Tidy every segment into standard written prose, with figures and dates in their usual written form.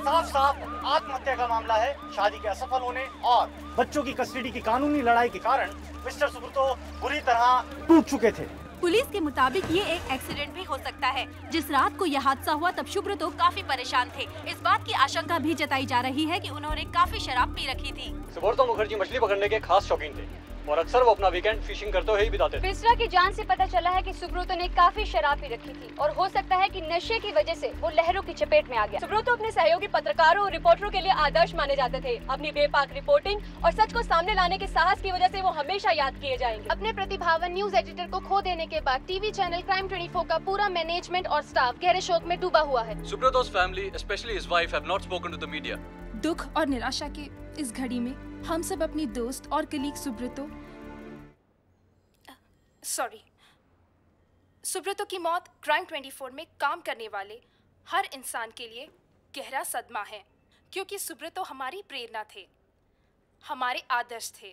साफ साफ आत्महत्या का मामला है। शादी के असफल होने और बच्चों की कस्टडी की कानूनी लड़ाई के कारण मिस्टर सुब्रतो बुरी तरह टूट चुके थे। पुलिस के मुताबिक ये एक एक्सीडेंट भी हो सकता है। जिस रात को यह हादसा हुआ तब सुब्रतो काफी परेशान थे। इस बात की आशंका भी जताई जा रही है कि उन्होंने काफी शराब पी रखी थी। सुब्रतो मुखर्जी मछली पकड़ने के खास शौकीन थे और अक्सर वो अपना वीकेंड फिशिंग करते हुए ही बिताते थे। पिस्रा की जान से पता चला है कि सुब्रतो ने काफी शराब पी रखी थी और हो सकता है कि नशे की वजह से वो लहरों की चपेट में आ गया। सुब्रतो अपने सहयोगी पत्रकारों और रिपोर्टरों के लिए आदर्श माने जाते थे। अपनी बेपाक रिपोर्टिंग और सच को सामने लाने के साहस की वजह से वो हमेशा याद किए जाएंगे। अपने प्रतिभावन न्यूज एडिटर को खो देने के बाद टीवी चैनल क्राइम 24 का पूरा मैनेजमेंट और स्टाफ गहरे शोक में डूबा हुआ है। Subrato's family, especially his wife, have not spoken to the media. दुख और निराशा के इस घड़ी में हम सब अपनी दोस्त और कलीग सुब्रतो की मौत क्राइम 24 में काम करने वाले हर इंसान के लिए गहरा सदमा है, क्योंकि सुब्रतो हमारी प्रेरणा थे, हमारे आदर्श थे,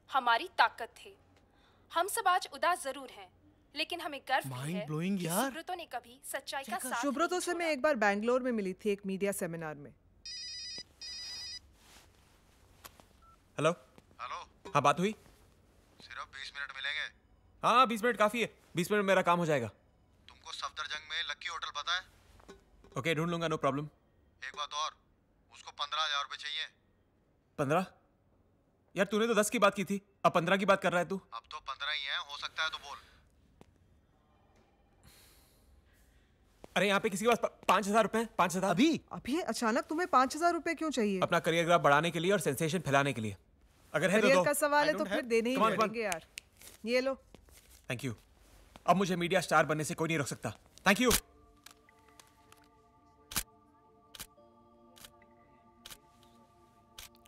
हमारी ताकत थे। हम सब आज उदास जरूर हैं, लेकिन हमें गर्व है कि सुब्रतो ने कभी सच्चाई का साथ। सुब्रतो से मैं एक बार बैंगलोर में मिली थी एक मीडिया सेमिनार में। हेलो। हाँ, बात हुई? सिर्फ 20 मिनट मिलेंगे। हाँ, 20 मिनट काफी है। 20 मिनट में मेरा काम हो जाएगा। तुमको सफदरजंग में लक्की होटल पता है? ओके, ढूंढ लूंगा, नो प्रॉब्लम। एक बात और, उसको 15,000 रुपए चाहिए। 15? यार तूने तो 10 की बात की थी, अब 15 की बात कर रहा है तू। अब तो 15 ही है, हो सकता है तो बोल। अरे यहाँ पे किसी के पास 5,000 रुपए? 5,000 अभी अचानक तुम्हें 5,000 रुपए क्यों चाहिए? अपना करियर ग्राफ बढ़ाने के लिए और सेंसेशन फैलाने के लिए। अगर है तो दो। का सवाल है तो फिर देने ही पड़ेंगे यार। ये लो। Thank you. अब मुझे मीडिया स्टार बनने से कोई नहीं रोक सकता। Thank you.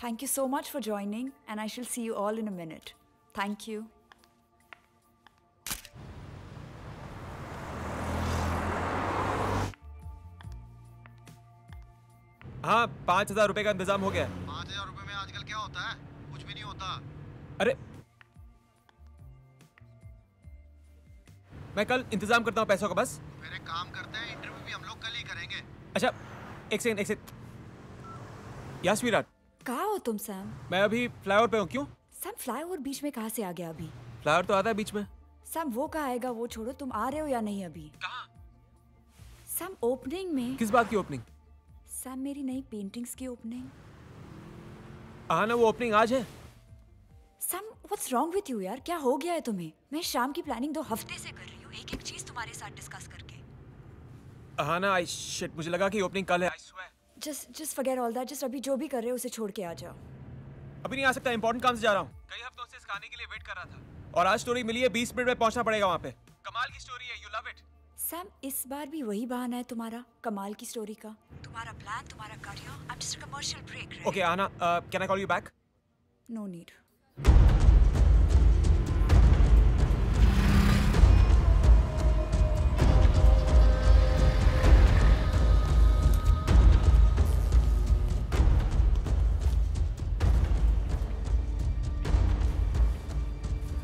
Thank you so much for joining, and I shall see you all in a minute. Thank you. हाँ, 5,000 रुपए का इंतजाम हो गया है। 5,000 रुपए में आजकल क्या होता है? कुछ भी नहीं होता। अरे मैं कल इंतजाम करता हूँ पैसों का। बस फिर एक काम करते हैं, इंटरव्यू भी हम लोग कल ही करेंगे। अच्छा, एक सेकंड। यस विराट। कहाँ हो तुम सैम? मैं अभी फ्लाईओवर पे हूँ। क्यों? सैम फ्लाईओवर बीच में कहाँ से आ गया अभी? फ्लाईओवर तो आता है बीच में। सैम वो कहाँ आएगा, वो छोड़ो, तुम आ रहे हो या नहीं अभी? कहाँ? सैम ओपनिंग में। किस बात की ओपनिंग? सैम मेरी नई पेंटिंग्स की ओपनिंग। हाँ ना, वो ओपनिंग आज है। Sam what's wrong with you यार, क्या हो गया है तुम्हें? मैं शाम की प्लानिंग 2 हफ्ते से कर रही हूँ, एक एक चीज तुम्हारे साथ डिस्कस करके। हाँ ना, आई शिट, मुझे लगा कि ओपनिंग कल है। I swear. Just forget all that, just अभी जो भी कर रहे हो उसे छोड़ के आ जाओ। अभी नहीं आ सकता, इंपॉर्टेंट काम से जा रहा हूँ। कई हफ्तों से इस खाने के लिए वेट कर रहा था और आज स्टोरी मिली है, 20 मिनट में पहुंचना पड़ेगा वहाँ पे। कमाल की स्टोरी है, यू लव इट। सैम इस बार भी वही बहाना है तुम्हारा, कमाल की स्टोरी का। तुम्हारा प्लान, तुम्हारा career, I am just a commercial break. Okay आना, can I call you back? No need.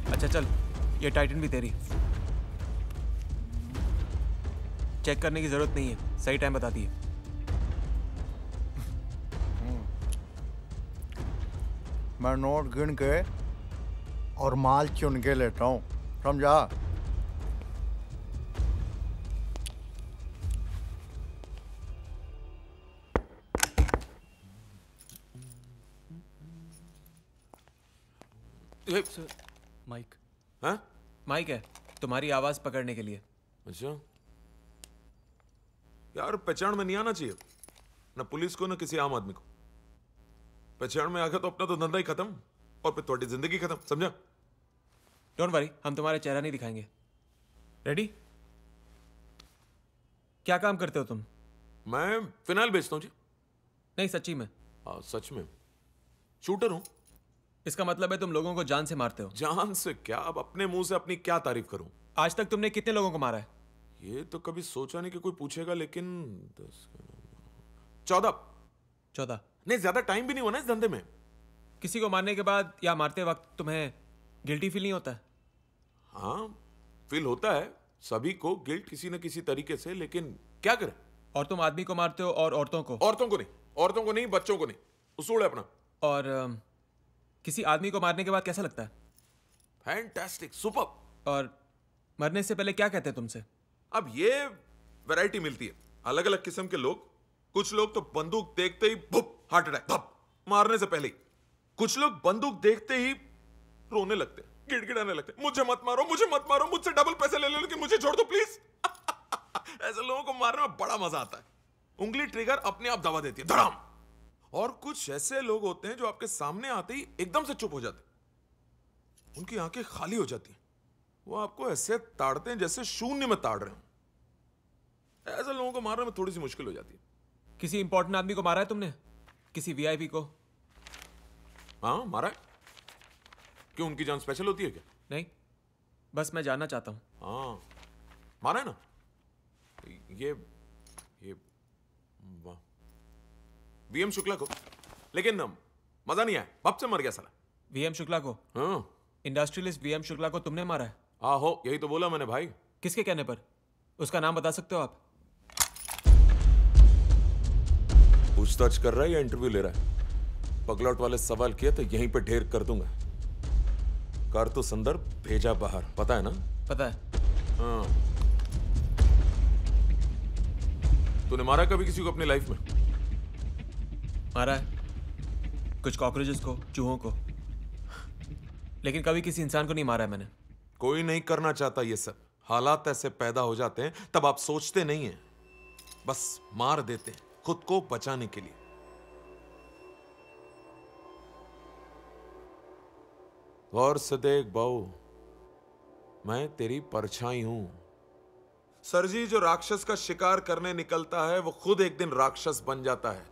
अच्छा चल, ये टाइटन भी तेरी। चेक करने की जरूरत नहीं है, सही टाइम बताती है। मैं नोट गिन के और माल चुन के लेता हूँ, समझा? माइक। हाँ, माइक है तुम्हारी आवाज पकड़ने के लिए। अच्छा यार, पहचान में नहीं आना चाहिए ना पुलिस को ना किसी आम आदमी को। पहचान में आ गया तो अपना तो धंधा ही खत्म और फिर थोड़ी जिंदगी खत्म, समझा? डोंट वरी, हम तुम्हारे चेहरा नहीं दिखाएंगे। रेडी? क्या काम करते हो तुम? मैं फिनाइल बेचता हूँ जी। नहीं सच्ची में? हाँ सच में, शूटर हूँ। इसका मतलब है तुम लोगों को जान से मारते हो? जान से क्या, अब अपने मुंह से अपनी क्या तारीफ करूं। आज तक तुमने कितने लोगों को मारा है? ये तो कभी सोचा नहीं कि कोई पूछेगा, लेकिन 14 नहीं, ज्यादा टाइम भी नहीं हुआ ना इस धंधे में। किसी को मारने के बाद या मारते वक्त तुम्हें गिल्टी फील नहीं होता है? हाँ फील होता है, सभी को गिल्ट किसी न किसी तरीके से, लेकिन क्या करें। और तुम आदमी को मारते हो और औरतों को? औरतों को नहीं, औरतों को नहीं, बच्चों को नहीं। उसूल है अपना। और किसी आदमी को मारने के बाद कैसा लगता है? Fantastic, super. और मरने से पहले क्या कहते हैं तुमसे? अब ये वैरायटी मिलती है, अलग अलग किस्म के लोग। कुछ लोग तो बंदूक देखते ही भुप, हार्ट अटैक, भप, मारने से पहले ही। कुछ लोग बंदूक देखते ही रोने लगते, गिड़गिड़ाने लगते, मुझे मत मारो, मुझे मत मारो, मुझसे डबल पैसे ले लो लेकिन मुझे छोड़ दो प्लीज। ऐसे लोगों को मारने में बड़ा मजा आता है। उंगली ट्रिगर अपने आप दबा देती है, धड़ाम। और कुछ ऐसे लोग होते हैं जो आपके सामने आते ही एकदम से चुप हो जाते, उनकी आंखें खाली हो जाती हैं, वो आपको ऐसे ताड़ते हैं जैसे शून्य में ताड़ रहे हो। ऐसे लोगों को मारने में थोड़ी सी मुश्किल हो जाती है। किसी इंपॉर्टेंट आदमी को मारा है तुमने? किसी वीआईपी को? हाँ, मारा है। क्यों, उनकी जान स्पेशल होती है क्या? नहीं, बस मैं जानना चाहता हूं। हाँ, मारा है ना। ये वीएम शुक्ला को, लेकिन मजा नहीं आया, बप से मर गया साला। वीएम शुक्ला को? हाँ। इंडस्ट्रियलिस्ट वीएम शुक्ला को तुमने मारा है? आहो, यही तो बोला मैंने भाई। किसके कहने पर? उसका नाम बता सकते हो आप? पूछताछ कर रहा है या इंटरव्यू ले रहा है? पगलौट वाले सवाल किया तो यहीं पे ढेर कर दूंगा। कर तो संदर्भ भेजा बाहर, पता है ना? पता है। हाँ। तूने मारा कभी किसी को अपनी लाइफ में? मारा है, कुछ कॉकरोचेस को, चूहों को, लेकिन कभी किसी इंसान को नहीं मारा है मैंने। कोई नहीं करना चाहता ये सब। हालात ऐसे पैदा हो जाते हैं, तब आप सोचते नहीं हैं, बस मार देते हैं खुद को बचाने के लिए। गौर से देख बहू, मैं तेरी परछाई हूं। सरजी जो राक्षस का शिकार करने निकलता है वो खुद एक दिन राक्षस बन जाता है।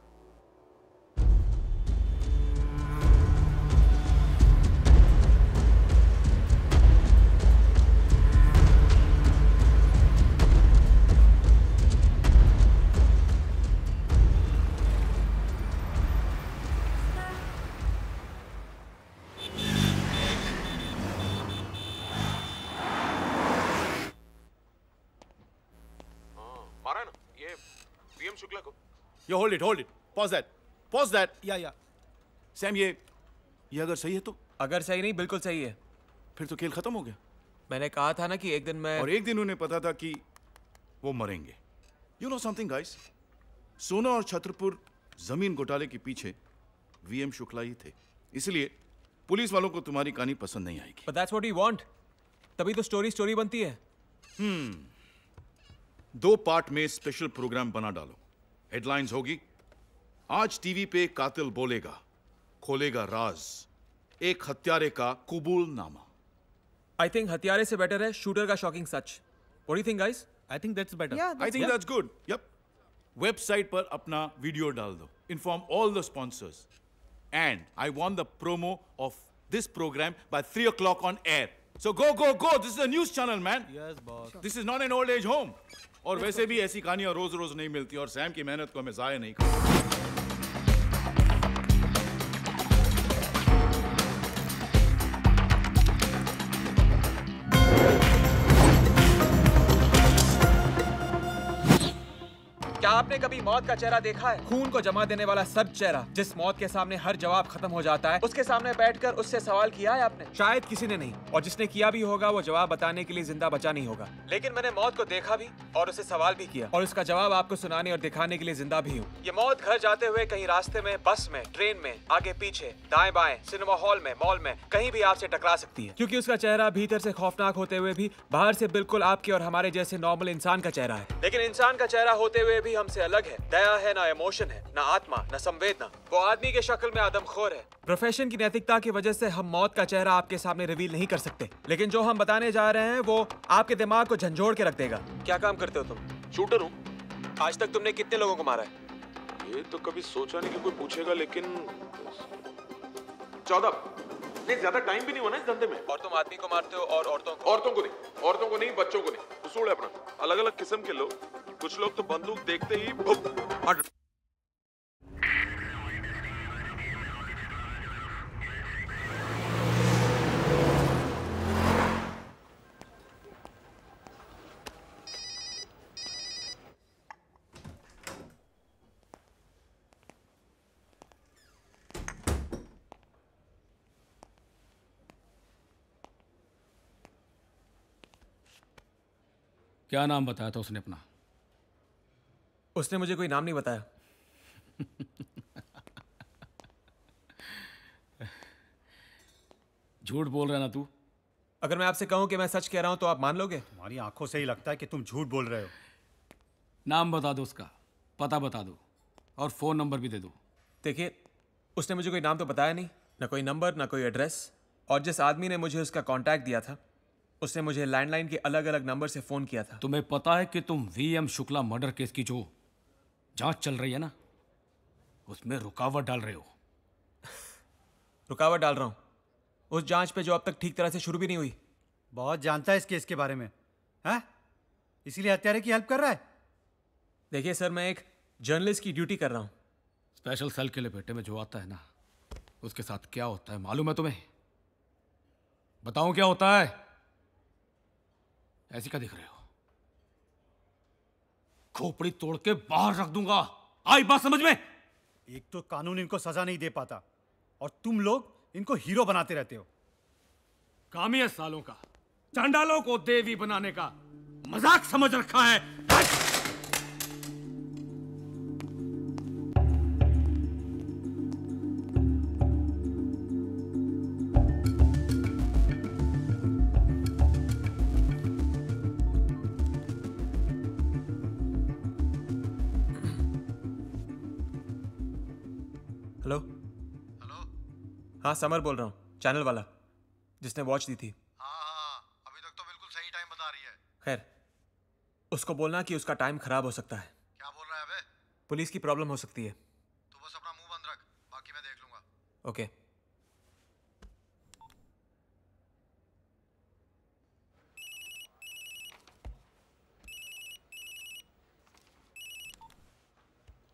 शुक्ला को। You hold it. Pause that. Yeah. Sam, ये अगर सही है तो? अगर सही नहीं, बिल्कुल सही है। फिर तो खेल खत्म हो गया। मैंने कहा था ना कि एक दिन मैं, और एक दिन उन्हें पता था कि वो मरेंगे। You know something guys? सोना और छतरपुर जमीन घोटाले के पीछे वीएम शुक्ला ही थे, इसलिए पुलिस वालों को तुम्हारी कहानी पसंद नहीं आएगी। But that's what we want. तभी तो स्टोरी बनती है। 2 पार्ट में स्पेशल प्रोग्राम बना डालो। हेडलाइंस होगी, आज टीवी पे कातिल बोलेगा, खोलेगा राज, एक हत्यारे का कबूलनामा। I think हत्यारे से बेटर है शूटर का shocking such. What do you think guys? I think that's better. Yeah, I think that's good. Yep. Website पर अपना वीडियो डाल दो। Inform all the sponsors. And I want the promo of this program by 3 o'clock on air. So go. This is a news channel, man. Yes, boss. This is not an old age home. और वैसे भी ऐसी कहानियां रोज नहीं मिलती और Sam की मेहनत को हमें जाया नहीं करना। क्या आपने कभी मौत का चेहरा देखा है? खून को जमा देने वाला सब चेहरा, जिस मौत के सामने हर जवाब खत्म हो जाता है, उसके सामने बैठकर उससे सवाल किया है आपने? शायद किसी ने नहीं, और जिसने किया भी होगा वो जवाब बताने के लिए जिंदा बचा नहीं होगा। लेकिन मैंने मौत को देखा भी और उसे सवाल भी किया, और उसका जवाब आपको सुनाने और दिखाने के लिए जिंदा भी हूँ। ये मौत घर जाते हुए कहीं रास्ते में, बस में, ट्रेन में, आगे पीछे, दाएं बाएं, सिनेमा हॉल में, मॉल में, कहीं भी आपसे टकरा सकती है, क्योंकि उसका चेहरा भीतर से खौफनाक होते हुए भी बाहर से बिल्कुल आपके और हमारे जैसे नॉर्मल इंसान का चेहरा है। लेकिन इंसान का चेहरा होते हुए भी हमसे अलग है। दया है, ना इमोशन है, ना आत्मा, ना संवेदना। वो आदमी के शक्ल में आदमखोर है। प्रोफेशन की नैतिकता की वजह से हम मौत का चेहरा आपके सामने रिवील नहीं कर सकते, लेकिन जो हम बताने जा रहे हैं वो आपके दिमाग को झंझोड़ के रख देगा। क्या काम करते हो तुम? शूटर हूँ। आज तक तुमने कितने लोगों को मारा है? ये तो कभी सोचा नहीं कि कोई पूछेगा, लेकिन 14। नहीं, ज्यादा टाइम भी नहीं हुआ ना इस धंधे में। और तुम आदमी को मारते हो और औरतों को? औरतों को नहीं, बच्चों को नहीं। उसूल है अपना। अलग अलग किस्म के लोग। कुछ लोग तो बंदूक देखते ही क्या नाम बताया था उसने अपना? उसने मुझे कोई नाम नहीं बताया। झूठ बोल रहा है ना तू? अगर मैं आपसे कहूं कि मैं सच कह रहा हूं तो आप मान लोगे? तुम्हारी आंखों से ही लगता है कि तुम झूठ बोल रहे हो। नाम बता दो उसका, पता बता दो और फोन नंबर भी दे दो। देखिए, उसने मुझे कोई नाम तो बताया नहीं, ना कोई नंबर, ना कोई एड्रेस। और जिस आदमी ने मुझे उसका कांटेक्ट दिया था उसने मुझे लैंडलाइन के अलग अलग नंबर से फोन किया था। तुम्हें पता है कि तुम वीएम शुक्ला मर्डर केस की जो जांच चल रही है ना, उसमें रुकावट डाल रहे हो? रुकावट डाल रहा हूं उस जांच पे जो अब तक ठीक तरह से शुरू भी नहीं हुई। बहुत जानता है इस केस के बारे में, हैं? इसीलिए हत्यारे की हेल्प कर रहा है। देखिए सर, मैं एक जर्नलिस्ट की ड्यूटी कर रहा हूं। स्पेशल सेल के लिए बेटे में जो आता है ना, उसके साथ क्या होता है मालूम है तुम्हें? बताऊं क्या होता है? ऐसी क्या दिख रहे हो? खोपड़ी तोड़ के बाहर रख दूंगा। आई बात समझ में? एक तो कानून इनको सजा नहीं दे पाता और तुम लोग इनको हीरो बनाते रहते हो। काम ही है सालों का चांडालों को देवी बनाने का मजाक समझ रखा है। हेलो हेलो, हाँ समर बोल रहा हूँ, चैनल वाला जिसने वॉच दी थी। हाँ, अभी तक तो बिल्कुल सही टाइम बता रही है। खैर, उसको बोलना कि उसका टाइम खराब हो सकता है। क्या बोल रहा है बे? पुलिस की प्रॉब्लम हो सकती है। तू बस अपना मुंह बंद रख, बाकी मैं देख लूंगा। ओके।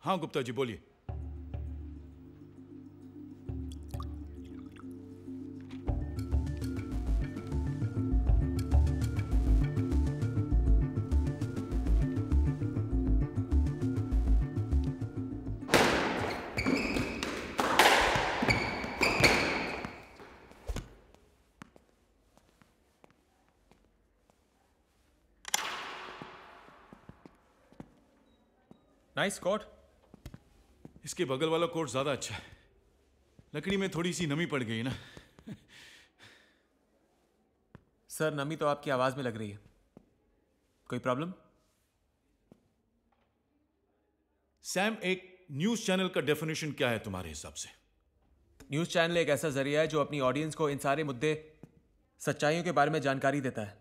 हाँ गुप्ता जी बोलिए। Nice quote. इसके बगल वाला कोट ज्यादा अच्छा है, लकड़ी में थोड़ी सी नमी पड़ गई ना। सर, नमी तो आपकी आवाज में लग रही है, कोई प्रॉब्लम? सैम, एक न्यूज चैनल का डेफिनेशन क्या है तुम्हारे हिसाब से? न्यूज चैनल एक ऐसा जरिया है जो अपनी ऑडियंस को इन सारे मुद्दे, सच्चाइयों के बारे में जानकारी देता है।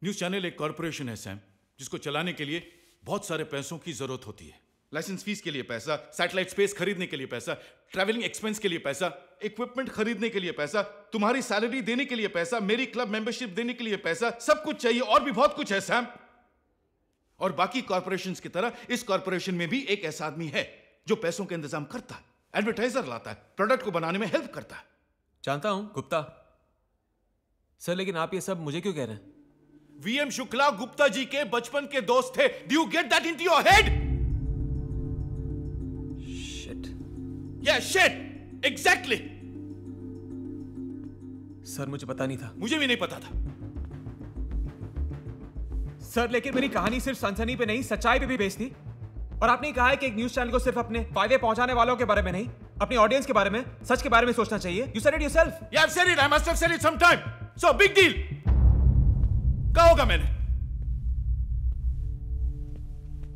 न्यूज चैनल एक कॉरपोरेशन है सैम, जिसको चलाने के लिए बहुत सारे पैसों की जरूरत होती है। लाइसेंस फीस के लिए पैसा, सैटेलाइट स्पेस खरीदने के लिए पैसा, ट्रैवलिंग एक्सपेंस के लिए पैसा, इक्विपमेंट खरीदने के लिए पैसा, तुम्हारी सैलरी देने के लिए पैसा, मेरी क्लब मेंबरशिप देने के लिए पैसा, सब कुछ चाहिए और भी बहुत कुछ है सैम। और बाकी कॉरपोरेशंस की तरह इस कॉरपोरेशन में भी एक ऐसा आदमी है जो पैसों का इंतजाम करता है, एडवर्टाइजर लाता है, प्रोडक्ट को बनाने में हेल्प करता है। जानता हूं गुप्ता सर, लेकिन आप ये सब मुझे क्यों कह रहे हैं? वीएम शुक्ला गुप्ता जी के बचपन के दोस्त थे। Do you get that into your head? Shit. या शिट, एग्जैक्टली। सर, मुझे पता नहीं था। मुझे भी नहीं पता था सर, लेकिन मेरी कहानी सिर्फ सनसनी पे नहीं, सच्चाई पे भी बेस्ड थी। और आपने ही कहा है कि एक न्यूज चैनल को सिर्फ अपने फायदे पहुंचाने वालों के बारे में नहीं, अपनी ऑडियंस के बारे में, सच के बारे में सोचना चाहिए। You said it yourself. Yeah, I've said it. I must have said it sometime. So big deal. कहा होगा मैंने।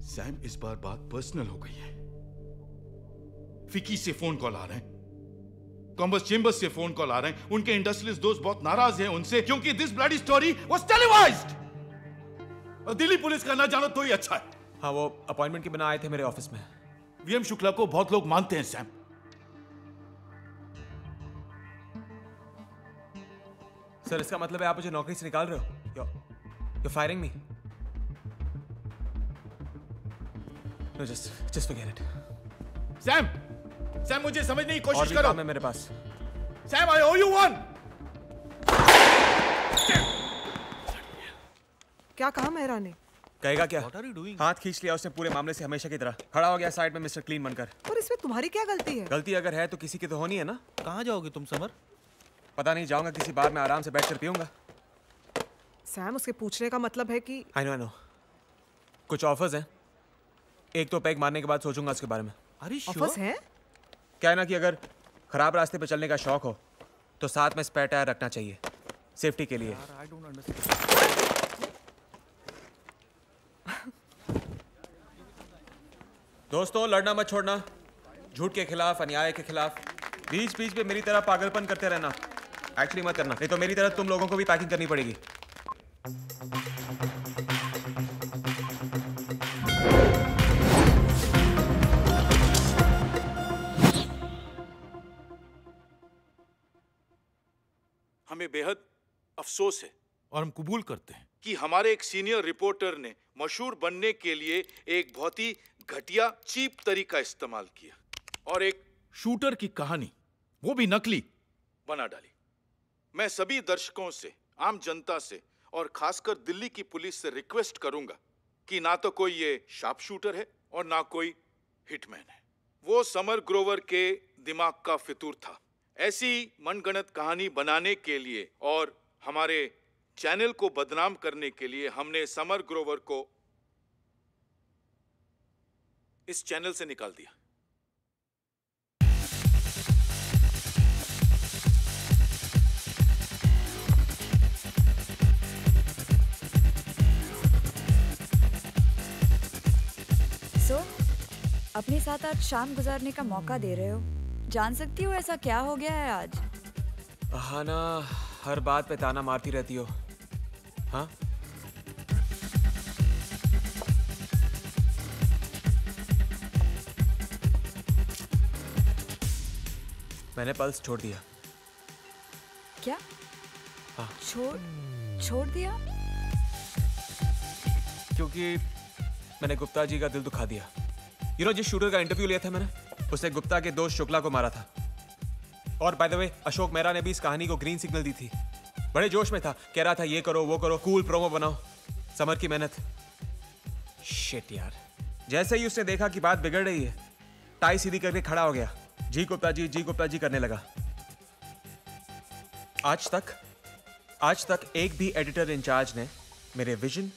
सैम, इस बार बात पर्सनल हो गई है। फिकी से फोन कॉल आ रहे हैं, कॉमर्स चेंबर्स से फोन कॉल आ रहे हैं। उनके इंडस्ट्रियलिस्ट दोस्त बहुत नाराज हैं उनसे, क्योंकि this bloody story was televised. और दिल्ली पुलिस का ना जानो तो ही अच्छा है। हाँ, वो अपॉइंटमेंट के बिना आए थे मेरे ऑफिस में। वीएम शुक्ला को बहुत लोग मानते हैं सैम। सर, इसका मतलब है आप मुझे नौकरी से निकाल रहे हो? You're firing me? No, just forget it. Sam, मुझे समझने की कोशिश और भी करो। काम है मेरे पास। Sam, I owe you one. क्या कहा मेहरा ने? कहेगा क्या? हाथ खींच लिया उसने पूरे मामले से हमेशा की तरह। खड़ा हो गया साइड में मिस्टर क्लीन बनकर। और इसमें तुम्हारी क्या गलती है? गलती अगर है तो किसी की तो होनी है ना। कहाँ जाओगे तुम समर? पता नहीं, जाऊंगा किसी बार में, आराम से बैठकर पीऊंगा। सैम, उसके पूछने का मतलब है कि I know. कुछ ऑफर्स हैं। एक तो पैक मारने के बाद सोचूंगा उसके बारे में। ऑफर्स हैं? क्या है ना कि अगर खराब रास्ते पे चलने का शौक हो तो साथ में स्पेयर टायर रखना चाहिए, सेफ्टी के लिए। दोस्तों, लड़ना मत छोड़ना। झूठ के खिलाफ, अन्याय के खिलाफ। बीच बीच में मेरी तरह पागलपन करते रहना एक्चुअली मत करना, नहीं तो मेरी तरह तुम लोगों को भी पैकिंग करनी पड़ेगी। हमें बेहद अफसोस है और हम कबूल करते हैं कि हमारे एक सीनियर रिपोर्टर ने मशहूर बनने के लिए एक बहुत ही घटिया चीप तरीका इस्तेमाल किया और एक शूटर की कहानी, वो भी नकली, बना डाली। मैं सभी दर्शकों से, आम जनता से और खासकर दिल्ली की पुलिस से रिक्वेस्ट करूंगा कि ना तो कोई ये शार्प शूटर है और ना कोई हिटमैन है। वो समर ग्रोवर के दिमाग का फितूर था। ऐसी मनगढ़ंत कहानी बनाने के लिए और हमारे चैनल को बदनाम करने के लिए हमने समर ग्रोवर को इस चैनल से निकाल दिया। अपने साथ आज शाम गुजारने का मौका दे रहे हो। जान सकती हो ऐसा क्या हो गया है आज? हाँ ना, हर बात पे ताना मारती रहती हो। हाँ, मैंने पल्स छोड़ दिया। क्या? हाँ। छोड़ दिया? क्योंकि मैंने गुप्ता जी का दिल दुखा दिया। जिस शूटर का इंटरव्यू लिया था मैंने, उसने गुप्ता के दोस्त शुक्ला को मारा था। और by the way, Ashok Mehra ने भी इस कहानी को ग्रीन सिग्नल दी थी। बड़े जोश में था, कह रहा था ये करो वो करो, कूल प्रोमो बनाओ। समर की मेहनत। शिट यार, जैसे ही उसने देखा कि बात बिगड़ रही है, टाई सीधी करके खड़ा हो गया। जी गुप्ता जी करने लगा। आज तक एक भी एडिटर इंचार्ज ने मेरे विजन,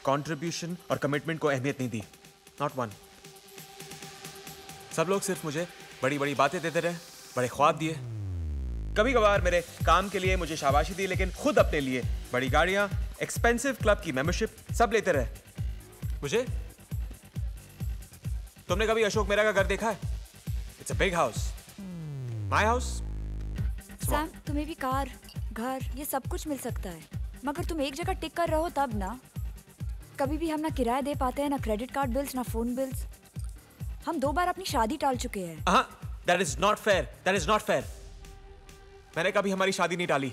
कंट्रीब्यूशन और कमिटमेंट को अहमियत नहीं दी। Not one. सब लोग सिर्फ मुझे बड़ी बड़ी बातें देते रहे, बड़े ख्वाब दिए। कभी कभार मेरे काम के लिए मुझे शाबाशी दी, लेकिन खुद अपने लिए बड़ी गाड़ियां, एक्सपेंसिव क्लब की मेंबरशिप सब लेते रहे। मुझे तुमने कभी अशोक मेहरा का घर देखा है? It's a big house. My house. Sam, तुम्हें भी कार, घर, ये सब कुछ मिल सकता है, मगर तुम एक जगह टिक कर रहो तब ना। कभी भी हम ना किराया दे पाते हैं, ना क्रेडिट कार्ड बिल्स, ना फोन बिल्स। हम 2 बार अपनी शादी टाल चुके हैं। That is not fair. That is not fair. मैंने कभी हमारी शादी नहीं टाली।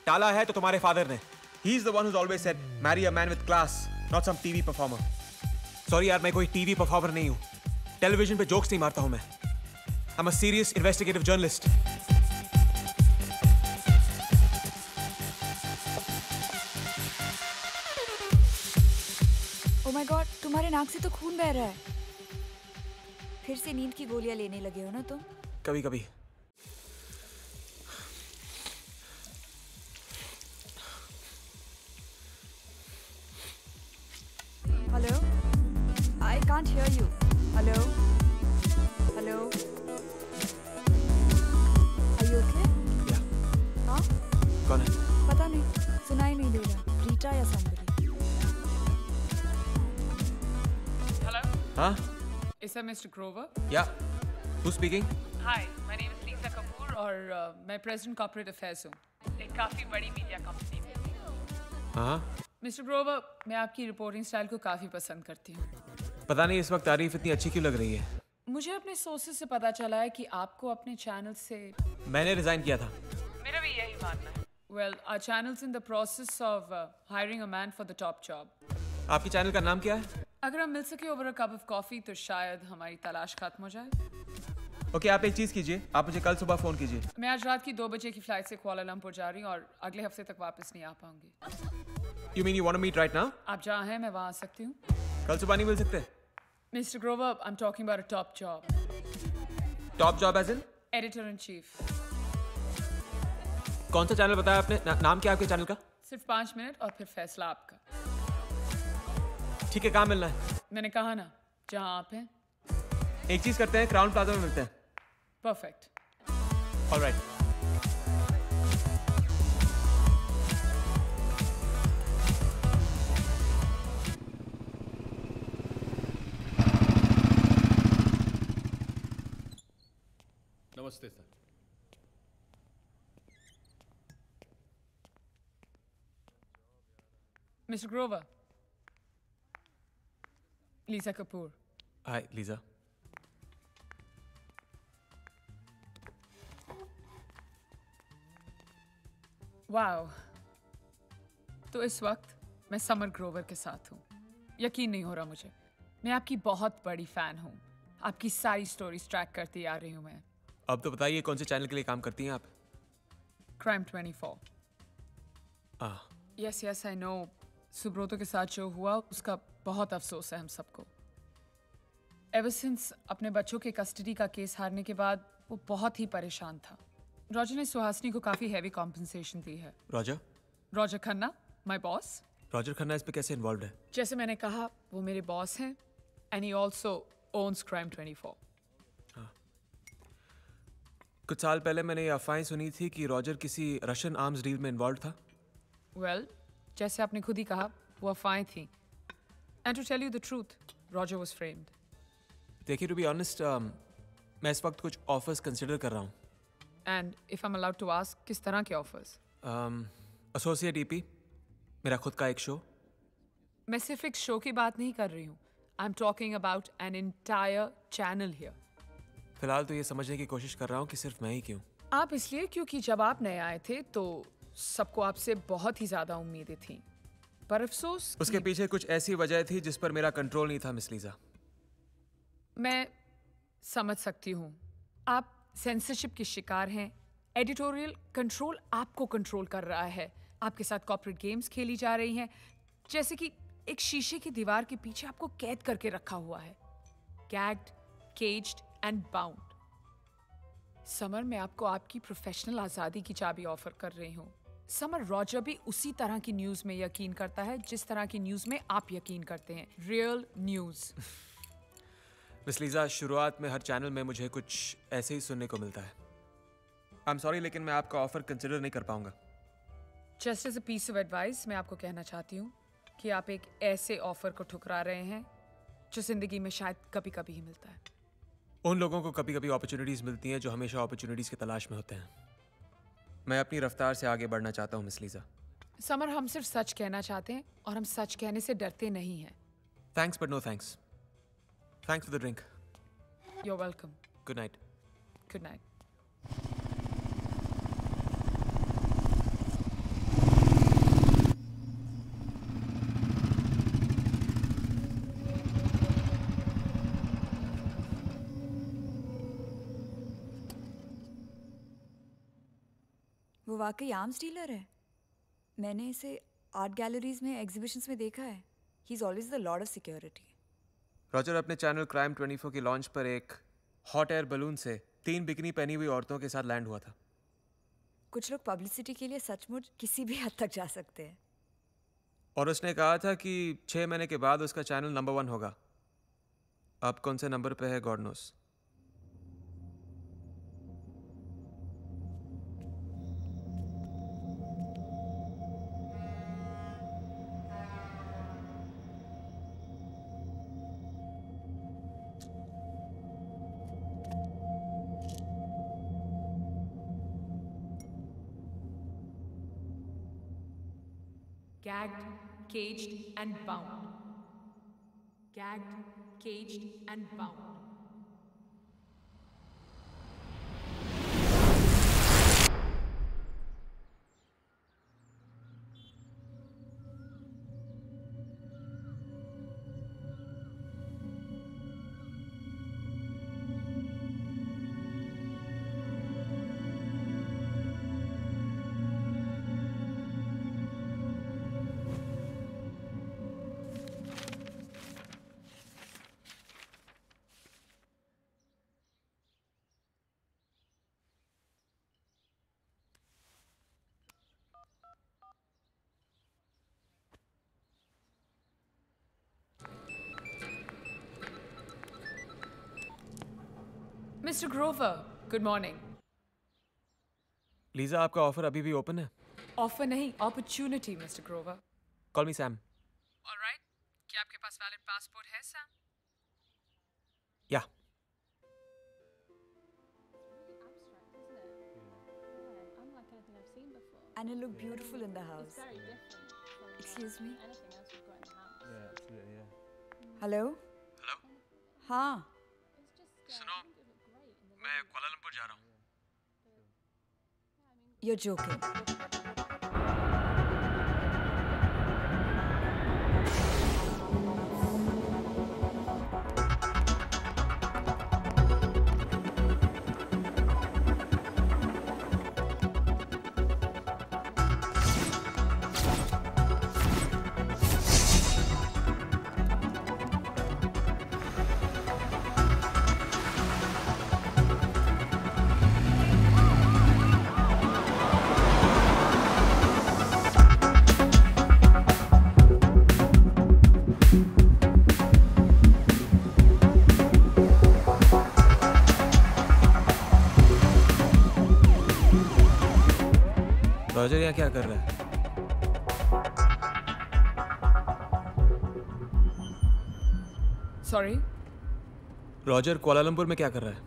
टाला है तो तुम्हारे फादर ने। He is the one who's always said, marry a man with class, not some TV performer. Sorry यार, मैं कोई TV performer नहीं हूँ। टेलीविजन पे जोक्स नहीं मारता हूँ मैं। I'm a serious investigative journalist. Oh my God, तुम्हारे नाक से तो खून बह रहा है। फिर से नींद की गोलियां लेने लगे हो ना तुम? कभी कभी। Hello, I can't hear you. Hello hello, are you okay? हाँ? कौन है? पता नहीं, सुनाई नहीं दे रहा। रीटा या somebody? Hello? हाँ? Is that Mr. Grover? Yeah. Who's speaking? Hi, my name is Lisa Kapoor और मैं President Corporate Affairs हूँ, एक काफ़ी बड़ी मीडिया कंपनी में। हाँ? Mr. Grover, मैं आपकी रिपोर्टिंग स्टाइल को काफ़ी पसंद करती हूँ। पता नहीं इस वक्त तारीफ इतनी अच्छी क्यों लग रही है। मुझे अपने सोर्सेज से पता चला है कि आपको अपने चैनल से मैंने रिजाइन किया था। मेरा भी यही मानना है। Well, our channel's in the process of hiring a man for the top job. आपकी चैनल का नाम क्या है? अगर हम मिल सके over a cup of coffee तो शायद हमारी तलाश खत्म हो जाए। ओके, आप एक चीज कीजिए, आप मुझे कल सुबह फोन कीजिए। मैं आज रात की 2 बजे की फ्लाइट से कुआलालंपुर जा रही हूँ और अगले हफ्ते तक वापस नहीं आ पाऊंगी। You mean you want to meet right now? आप जहाँ हैं मैं वहाँ आ सकती हूँ। कल सुबह नहीं मिल सकते? Mr. Grover, I'm talking about a top job. Top job as in? Editor in chief. कौन सा चैनल बताया आपने? नाम क्या है आपके चैनल का? सिर्फ 5 मिनट और फिर फैसला आपका। ठीक है, कहाँ मिलना है? मैंने कहा ना, जहाँ आप हैं। एक चीज करते हैं, क्राउन प्लाजा में मिलते हैं। परफेक्ट। ऑलराइट। नमस्ते सर। मिस्टर ग्रोवर, लीसा कपूर। हाय लीजा। वाओ, तो इस वक्त मैं समर ग्रोवर के साथ हूँ। यकीन नहीं हो रहा मुझे। मैं आपकी बहुत बड़ी फैन हूँ। आपकी सारी स्टोरीज ट्रैक करती आ रही हूँ मैं। अब तो बताइए कौन से चैनल के लिए काम करती हैं आप? Crime 24। Ah, yes yes I know. Subroto के साथ जो हुआ उसका बहुत अफसोस है हम सबको। एवर सिंस अपने बच्चों के कस्टडी का केस हारने के बाद वो बहुत ही परेशान था। रॉजर ने सुहासिनी को काफी हैवी कॉम्पनसेशन दी है। Roger? Roger Khanna, my boss. Roger Khanna इस पे कैसे इन्वॉल्व है? जैसे मैंने कहा, वो मेरे बॉस हैं and he also owns crime 24। कुछ साल पहले मैंने ये अफवाहें सुनी थी कि रॉजर किसी रशियन आर्म्स डील में इन्वॉल्व था। वेल, जैसे आपने खुद ही कहा, वो अफवाहें थी। And to tell you the truth, Roger was framed. देखिए, टू बी ऑनेस्ट, मैं इस वक्त कुछ ऑफर्स कंसिडर कर रहा हूँ। And if I am allowed to ask, किस तरह के ऑफर्स? एसोसिएट ईपी, मेरा खुद का एक शो। मैं सिर्फ एक शो की बात नहीं कर रही हूँ। I am talking about an entire channel here. फिलहाल तो ये समझने की कोशिश कर रहा हूँ कि सिर्फ मैं ही क्यों। आप इसलिए क्योंकि जब आप नए आए थे तो सबको आपसे बहुत ही ज्यादा उम्मीदें थीं। पर अफसोस उसके पीछे कुछ ऐसी वजह थी जिस पर मेरा कंट्रोल नहीं था मिस लीजा। मैं समझ सकती हूँ। आप सेंसरशिप के शिकार हैं। एडिटोरियल कंट्रोल आपको कंट्रोल कर रहा है। आपके साथ कॉर्पोरेट गेम्स खेली जा रही हैं, जैसे कि एक शीशे की दीवार के पीछे आपको कैद करके रखा हुआ है। गैग्ड, केज्ड एंड बाउंड। समर, मैं आपको आपकी प्रोफेशनल आज़ादी की चाबी ऑफर कर रही हूँ। समर, रॉजर भी उसी तरह की न्यूज़ में यकीन करता है जिस तरह की न्यूज़ में आप यकीन करते हैं। Real news. मिस लीजा, शुरुआत में हर चैनल में मुझे कुछ ऐसे ही सुनने को मिलता है। आई एम सॉरी, लेकिन मैं आपका ऑफर कंसिडर नहीं कर पाऊंगा। Just as a piece of advice, मैं आपको कहना चाहती हूँ कि आप एक ऐसे ऑफर को ठुकरा रहे हैं जो जिंदगी में शायद कभी कभी ही मिलता है। उन लोगों को कभी कभी अपॉर्चुनिटीज मिलती हैं जो हमेशा अपॉर्चुनिटीज की तलाश में होते हैं। मैं अपनी रफ्तार से आगे बढ़ना चाहता हूँ मिस लीजा। समर, हम सिर्फ सच कहना चाहते हैं और हम सच कहने से डरते नहीं हैं। Thanks but no thanks. Thanks for the drink. You are welcome. Good night. Good night. वो वाकई आर्म्स डीलर है। मैंने इसे आर्ट गैलरीज में, एग्जीबिशंस में देखा है। He is always the Lord of security. Roger अपने चैनल क्राइम 24 की लॉन्च पर एक हॉट एयर बलून से 3 बिकनी पहनी हुई औरतों के साथ लैंड हुआ था। कुछ लोग पब्लिसिटी के लिए सचमुच किसी भी हद तक जा सकते हैं। और उसने कहा था कि 6 महीने के बाद उसका चैनल नंबर 1 होगा। अब कौन से नंबर पे है God knows. Gagged, caged and bound. Gagged, caged and bound. Mister Grover, good morning. Lisa, आपका ऑफर अभी भी ओपन है? ऑफर नहीं, अपॉर्चुनिटी मिस्टर ग्रोवर। कॉल मी सैम। ऑलराइट, क्या आपके पास वैलिड पासपोर्ट है सैम? या। And you look beautiful in the house. Excuse me. Hello? Hello. हाँ, सुनो, मैं कुआलालंपुर जा रहा हूँ। you're joking. रॉजर यहाँ क्या कर रहा है? सॉरी? रॉजर कुआलालंपुर में क्या कर रहा है?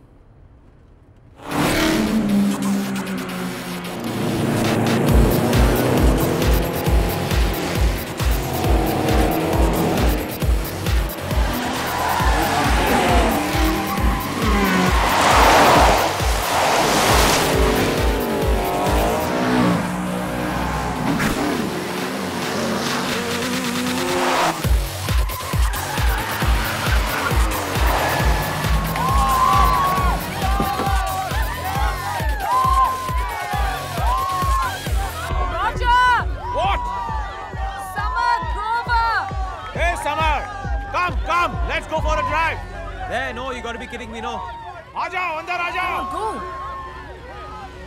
आ जाओ, अंदर आ जाओ। Go.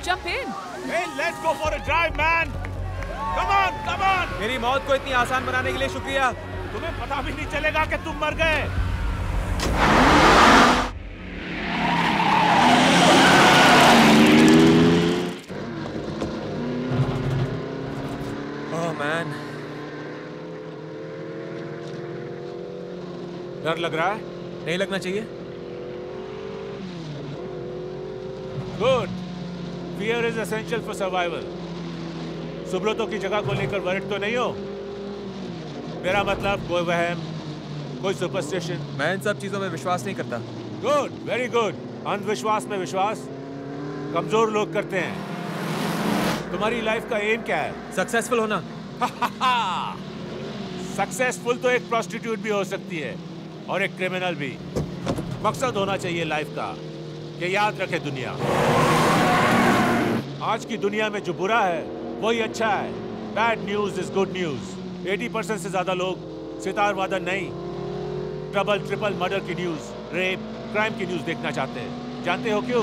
Jump in. Hey, let's go for a drive, man. Come on, come on. मेरी मौत को इतनी आसान बनाने के लिए शुक्रिया। तुम्हें पता भी नहीं चलेगा कि तुम मर गए। Oh man. डर लग रहा है? नहीं लगना चाहिए। Good. Fear is essential for survival. Subroto की जगह को लेकर वरिड तो नहीं हो? मेरा मतलब कोई वहम, कोई सुपरस्टिशन। मैं इन सब चीजों में विश्वास नहीं करता। Good, very good. अंधविश्वास में विश्वास कमजोर लोग करते हैं। तुम्हारी लाइफ का एम क्या है? सक्सेसफुल होना। सक्सेसफुल तो एक प्रोस्टिट्यूट भी हो सकती है और एक क्रिमिनल भी। मकसद होना चाहिए लाइफ का कि याद रखे दुनिया। आज की दुनिया में जो बुरा है वही अच्छा है। Bad news is good news. 80% से ज्यादा लोग सितार वादन नहीं, ट्रबल ट्रिपल मर्डर की न्यूज, रेप, क्राइम की न्यूज देखना चाहते हैं। जानते हो क्यों?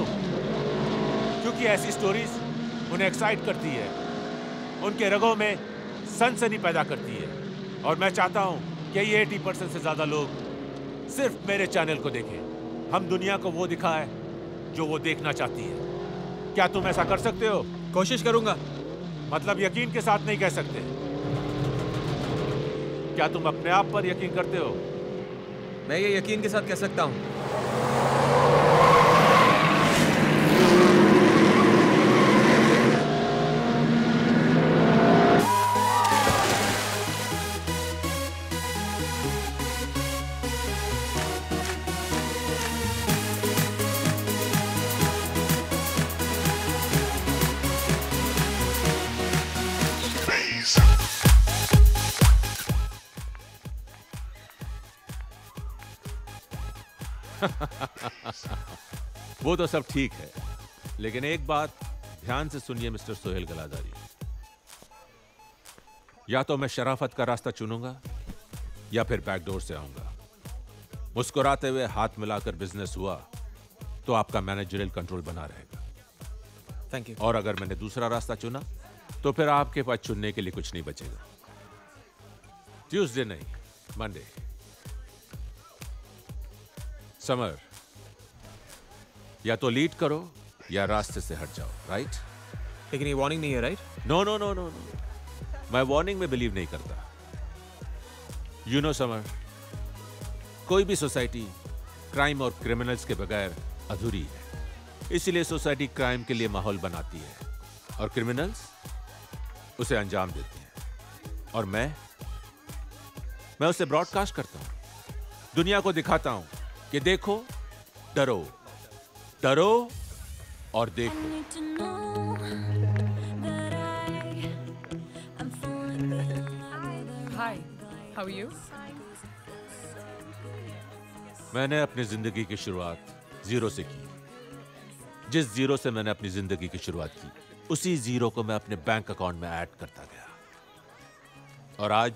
क्योंकि ऐसी स्टोरीज उन्हें एक्साइट करती है, उनके रगों में सनसनी पैदा करती है। और मैं चाहता हूं कि ये 80% से ज्यादा लोग सिर्फ मेरे चैनल को देखें। हम दुनिया को वो दिखाएं जो वो देखना चाहती है। क्या तुम ऐसा कर सकते हो? कोशिश करूंगा। मतलब यकीन के साथ नहीं कह सकते। क्या तुम अपने आप पर यकीन करते हो? मैं ये यकीन के साथ कह सकता हूं। वो तो सब ठीक है, लेकिन एक बात ध्यान से सुनिए मिस्टर सोहेल गलादारी। या तो मैं शराफत का रास्ता चुनूंगा या फिर बैकडोर से आऊंगा। मुस्कुराते हुए हाथ मिलाकर बिजनेस हुआ तो आपका मैनेजरियल कंट्रोल बना रहेगा। Thank you. और अगर मैंने दूसरा रास्ता चुना तो फिर आपके पास चुनने के लिए कुछ नहीं बचेगा। ट्यूसडे नहीं, मंडे। समर, या तो लीड करो या रास्ते से हट जाओ, राइट? लेकिन ये वार्निंग नहीं है, right? No no no no no, मैं वार्निंग में बिलीव नहीं करता। यू नो समर, कोई भी सोसाइटी क्राइम और क्रिमिनल्स के बगैर अधूरी है। इसीलिए सोसाइटी क्राइम के लिए माहौल बनाती है और क्रिमिनल्स उसे अंजाम देते हैं, और मैं उसे ब्रॉडकास्ट करता हूं, दुनिया को दिखाता हूं कि देखो, डरो डरो और देखो। हाय, हाउ आर यू? मैंने अपनी जिंदगी की शुरुआत जीरो से की। जिस जीरो से मैंने अपनी जिंदगी की शुरुआत की, उसी जीरो को मैं अपने बैंक अकाउंट में ऐड करता गया, और आज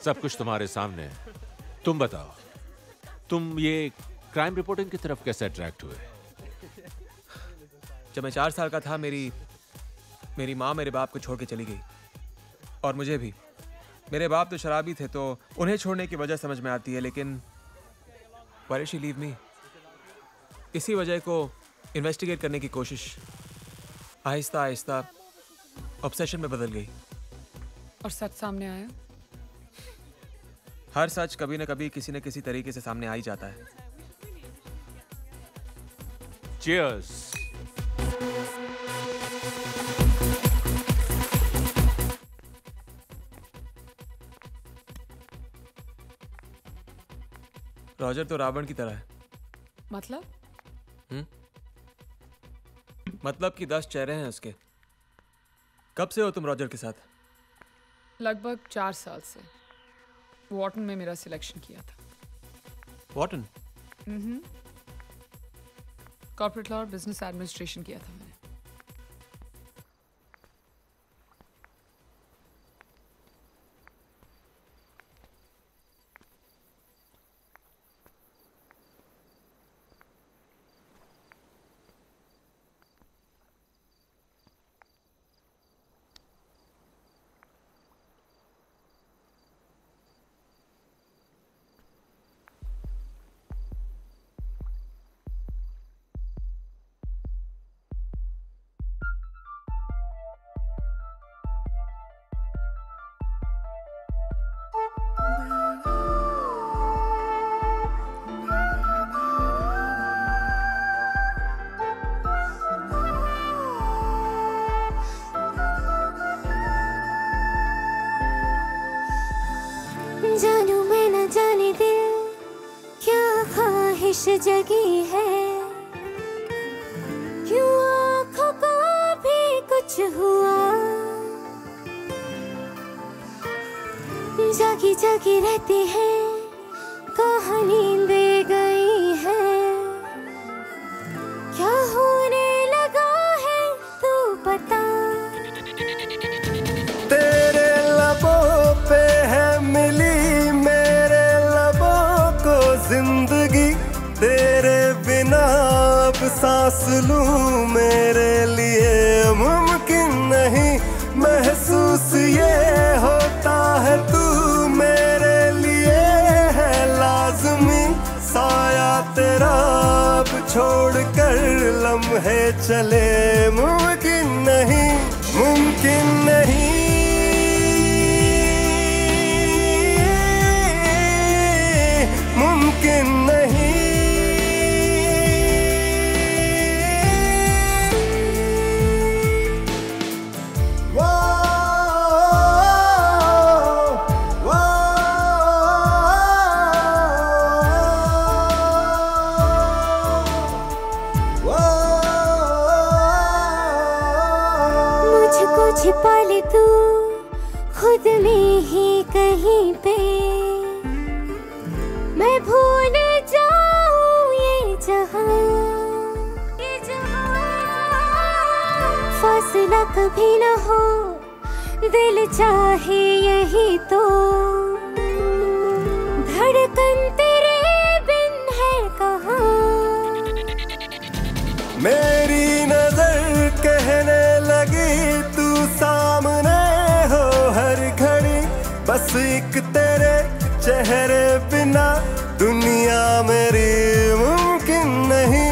सब कुछ तुम्हारे सामने है। तुम बताओ, तुम ये क्राइम रिपोर्टिंग की तरफ कैसे अट्रैक्ट हुए? जब मैं 4 साल का था, मेरी माँ मेरे बाप को छोड़ के चली गई, और मुझे भी। मेरे बाप तो शराबी थे, तो उन्हें छोड़ने की वजह समझ में आती है, लेकिन why did she leave me? इसी वजह को इन्वेस्टिगेट करने की कोशिश आहिस्ता आहिस्ता ऑब्सेशन में बदल गई। और सच सामने आया? हर सच कभी न कभी किसी न किसी तरीके से सामने आ ही जाता है। Cheers! रॉजर तो रावण की तरह है। मतलब? मतलब कि 10 चेहरे हैं उसके। कब से हो तुम रॉजर के साथ? लगभग 4 साल से। वॉर्टन में मेरा सिलेक्शन किया था। वॉर्टन? कॉर्पोरेट लॉ और बिजनेस एडमिनिस्ट्रेशन किया था मैंने। जानू मैं न जाने दिल क्या ख्वाहिश जगी है, क्यों आँखों को भी कुछ हुआ, जागी जागी रहती है कहाँ नींद गई है, क्या होने लगा है तू बता। तेरे लबों पे है मिली मेरे लबों को जिंदगी, तेरे बिना अब सांस लूं मेरे लिए मुमकिन नहीं, महसूस ये होता है तू मेरे लिए है लाज़मी, साया तेरा अब छोड़ कर लम्हे चले मुमकिन नहीं, मुमकिन नहीं। मुमकिन नहीं। मुझको छिपा ले तू खुद में ही कहीं पे, मैं भूल जाऊं ये जहां, फासला कभी न हो दिल चाहे यही तो, धड़कन तेरे बिन है कहाँ। मेरी नजर कहने लगी तू सामने हो हर घड़ी, बस एक तेरे चेहरे बिना दुनिया मेरी मुमकिन नहीं,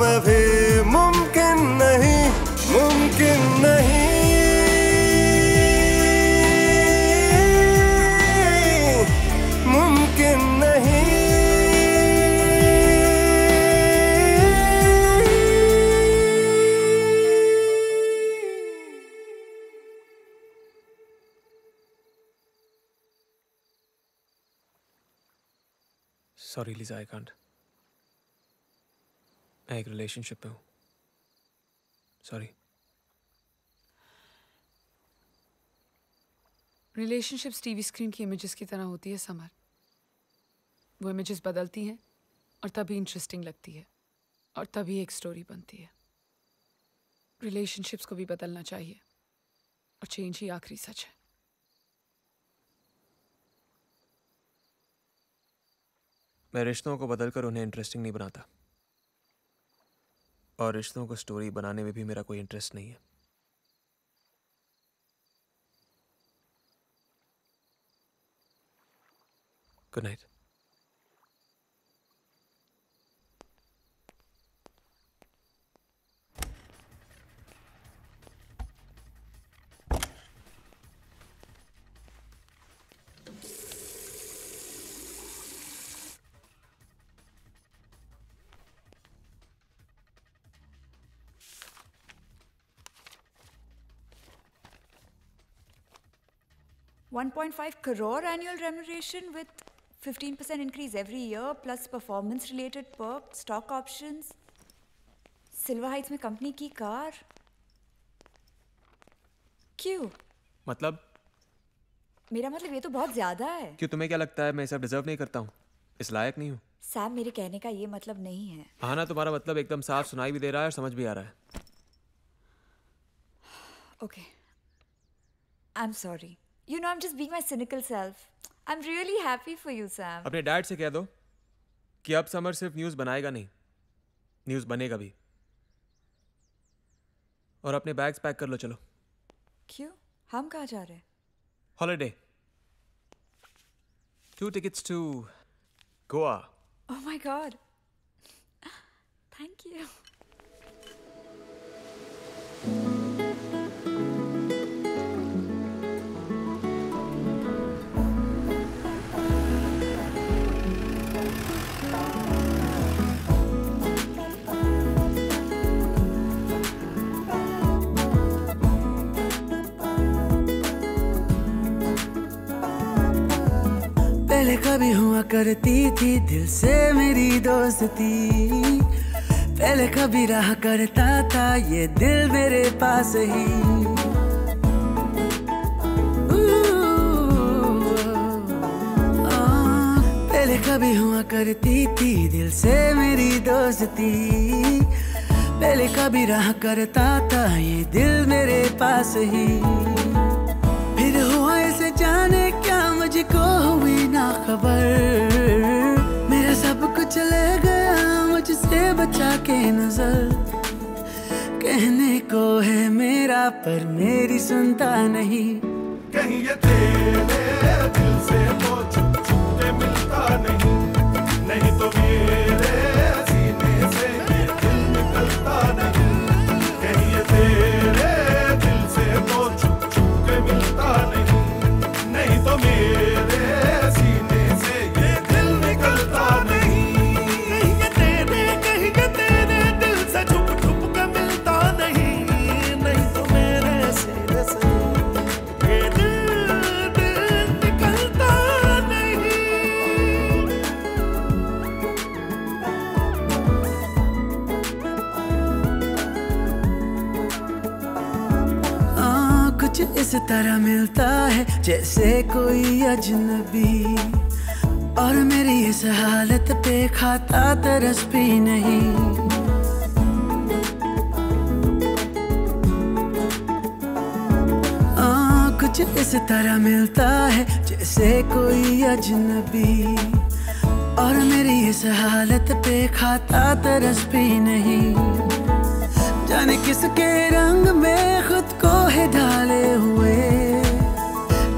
अभी मुमकिन नहीं, मुमकिन नहीं, मुमकिन नहीं। Sorry Lisa, I can't. मैं एक रिलेशनशिप में हूँ। सॉरी। रिलेशनशिप्स टीवी स्क्रीन की इमेजेस की तरह होती है समर। वो इमेजेस बदलती हैं और तभी इंटरेस्टिंग लगती है और तभी एक स्टोरी बनती है। रिलेशनशिप्स को भी बदलना चाहिए और चेंज ही आखिरी सच है। मैं रिश्तों को बदलकर उन्हें इंटरेस्टिंग नहीं बनाता, और रिश्तों को स्टोरी बनाने में भी मेरा कोई इंटरेस्ट नहीं है। Good night. $1.5 crore annual remuneration with 15% increase every year plus performance related perks, stock options. Silver Heights में कंपनी की कार। क्यों? मतलब? मेरा मतलब ये तो बहुत ज्यादा है। क्यों, तुम्हें क्या लगता है मैं सब डिजर्व नहीं करता हूँ? इस लायक नहीं हूँ? सैम, मेरे कहने का ये मतलब नहीं है। हाँ ना, तुम्हारा मतलब एकदम साफ सुनाई भी दे रहा है और समझ भी आ रहा है। Okay. I'm sorry. You know, I'm just being my cynical self. I'm really happy for you, Sam. अपने डैड से कह दो कि अब समर सिर्फ न्यूज़ बनाएगा नहीं, न्यूज़ बनेगा भी। और अपने बैग्स पैक कर लो, चलो। क्यों? हम कहाँ जा रहे हैं? Holiday. 2 tickets to Goa. Oh my God. Thank you. पहले कभी हुआ करती थी दिल से मेरी दोस्ती, पहले कभी रहा करता था ये दिल मेरे पास ही। पहले कभी हुआ करती थी दिल से मेरी दोस्ती, पहले कभी रहा करता था ये दिल मेरे पास ही। फिर हुआ ऐसे जाने क्या मुझको हुई ना खबर, मेरा सब कुछ ले गया मुझसे बचा के नजर। कहने को है मेरा पर मेरी सुनता नहीं, कहीं ये तेरे दिल से वो छुप छुप के मिलता नहीं, नहीं तो मेरे सीने से ये दिल निकलता नहीं। कहीं ये तेरे दिल से वो छुप छुप के मिलता नहीं, नहीं तो मेरे सीने से ये दिल निकलता नहीं। कहीं ये तेरे दिल से छुप छुप के मिलता नहीं, नहीं तो मेरे सीने से ये दिल निकलता नहीं। कुछ इस तरह मिलता है जैसे कोई अजनबी, और मेरी इस हालत पे खाता तरस भी नहीं। कुछ इस तरह मिलता है जैसे कोई अजनबी, और मेरी इस हालत पे खाता तरस भी नहीं। जाने किसके रंग में खुद को है ढाले हुए,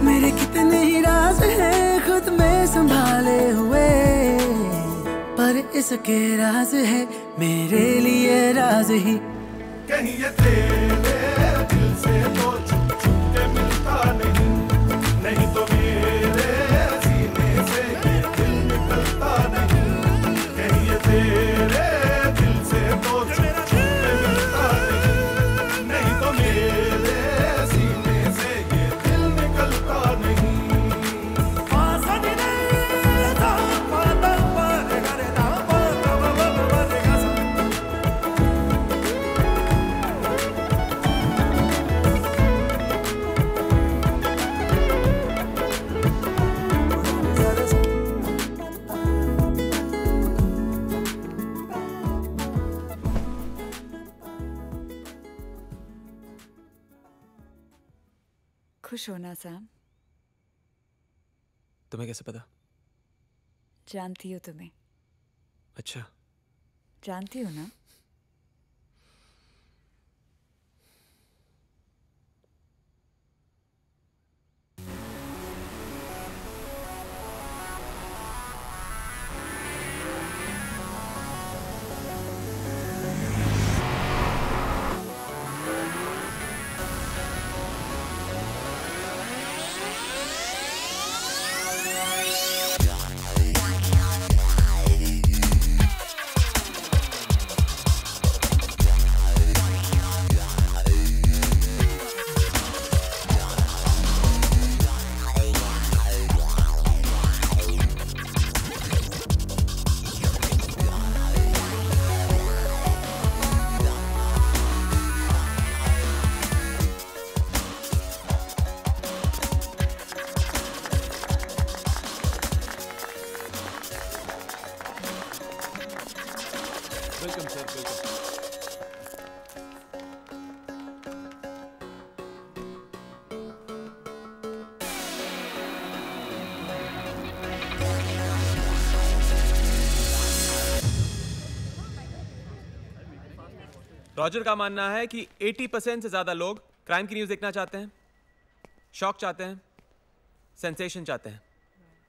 मेरे कितने ही राज हैं खुद में संभाले हुए, पर इसके राज है मेरे लिए राज ही। कहीं ये तेरे दिल से तो छुप छुप के मिलता नहीं, नहीं तो मेरे सीने से ये दिल निकलता नहीं। कहीं ये तेरे दिल से तो छुप छुप के मिलता नहीं, नहीं तो मेरे सीने से ये दिल निकलता नहीं। खुश हो ना सैम? तुम्हें कैसे पता? जानती हो तुम्हें। अच्छा, जानती हो ना? Welcome sir, welcome. रॉजर का मानना है कि 80% से ज्यादा लोग क्राइम की न्यूज देखना चाहते हैं, शॉक चाहते हैं, सेंसेशन चाहते हैं।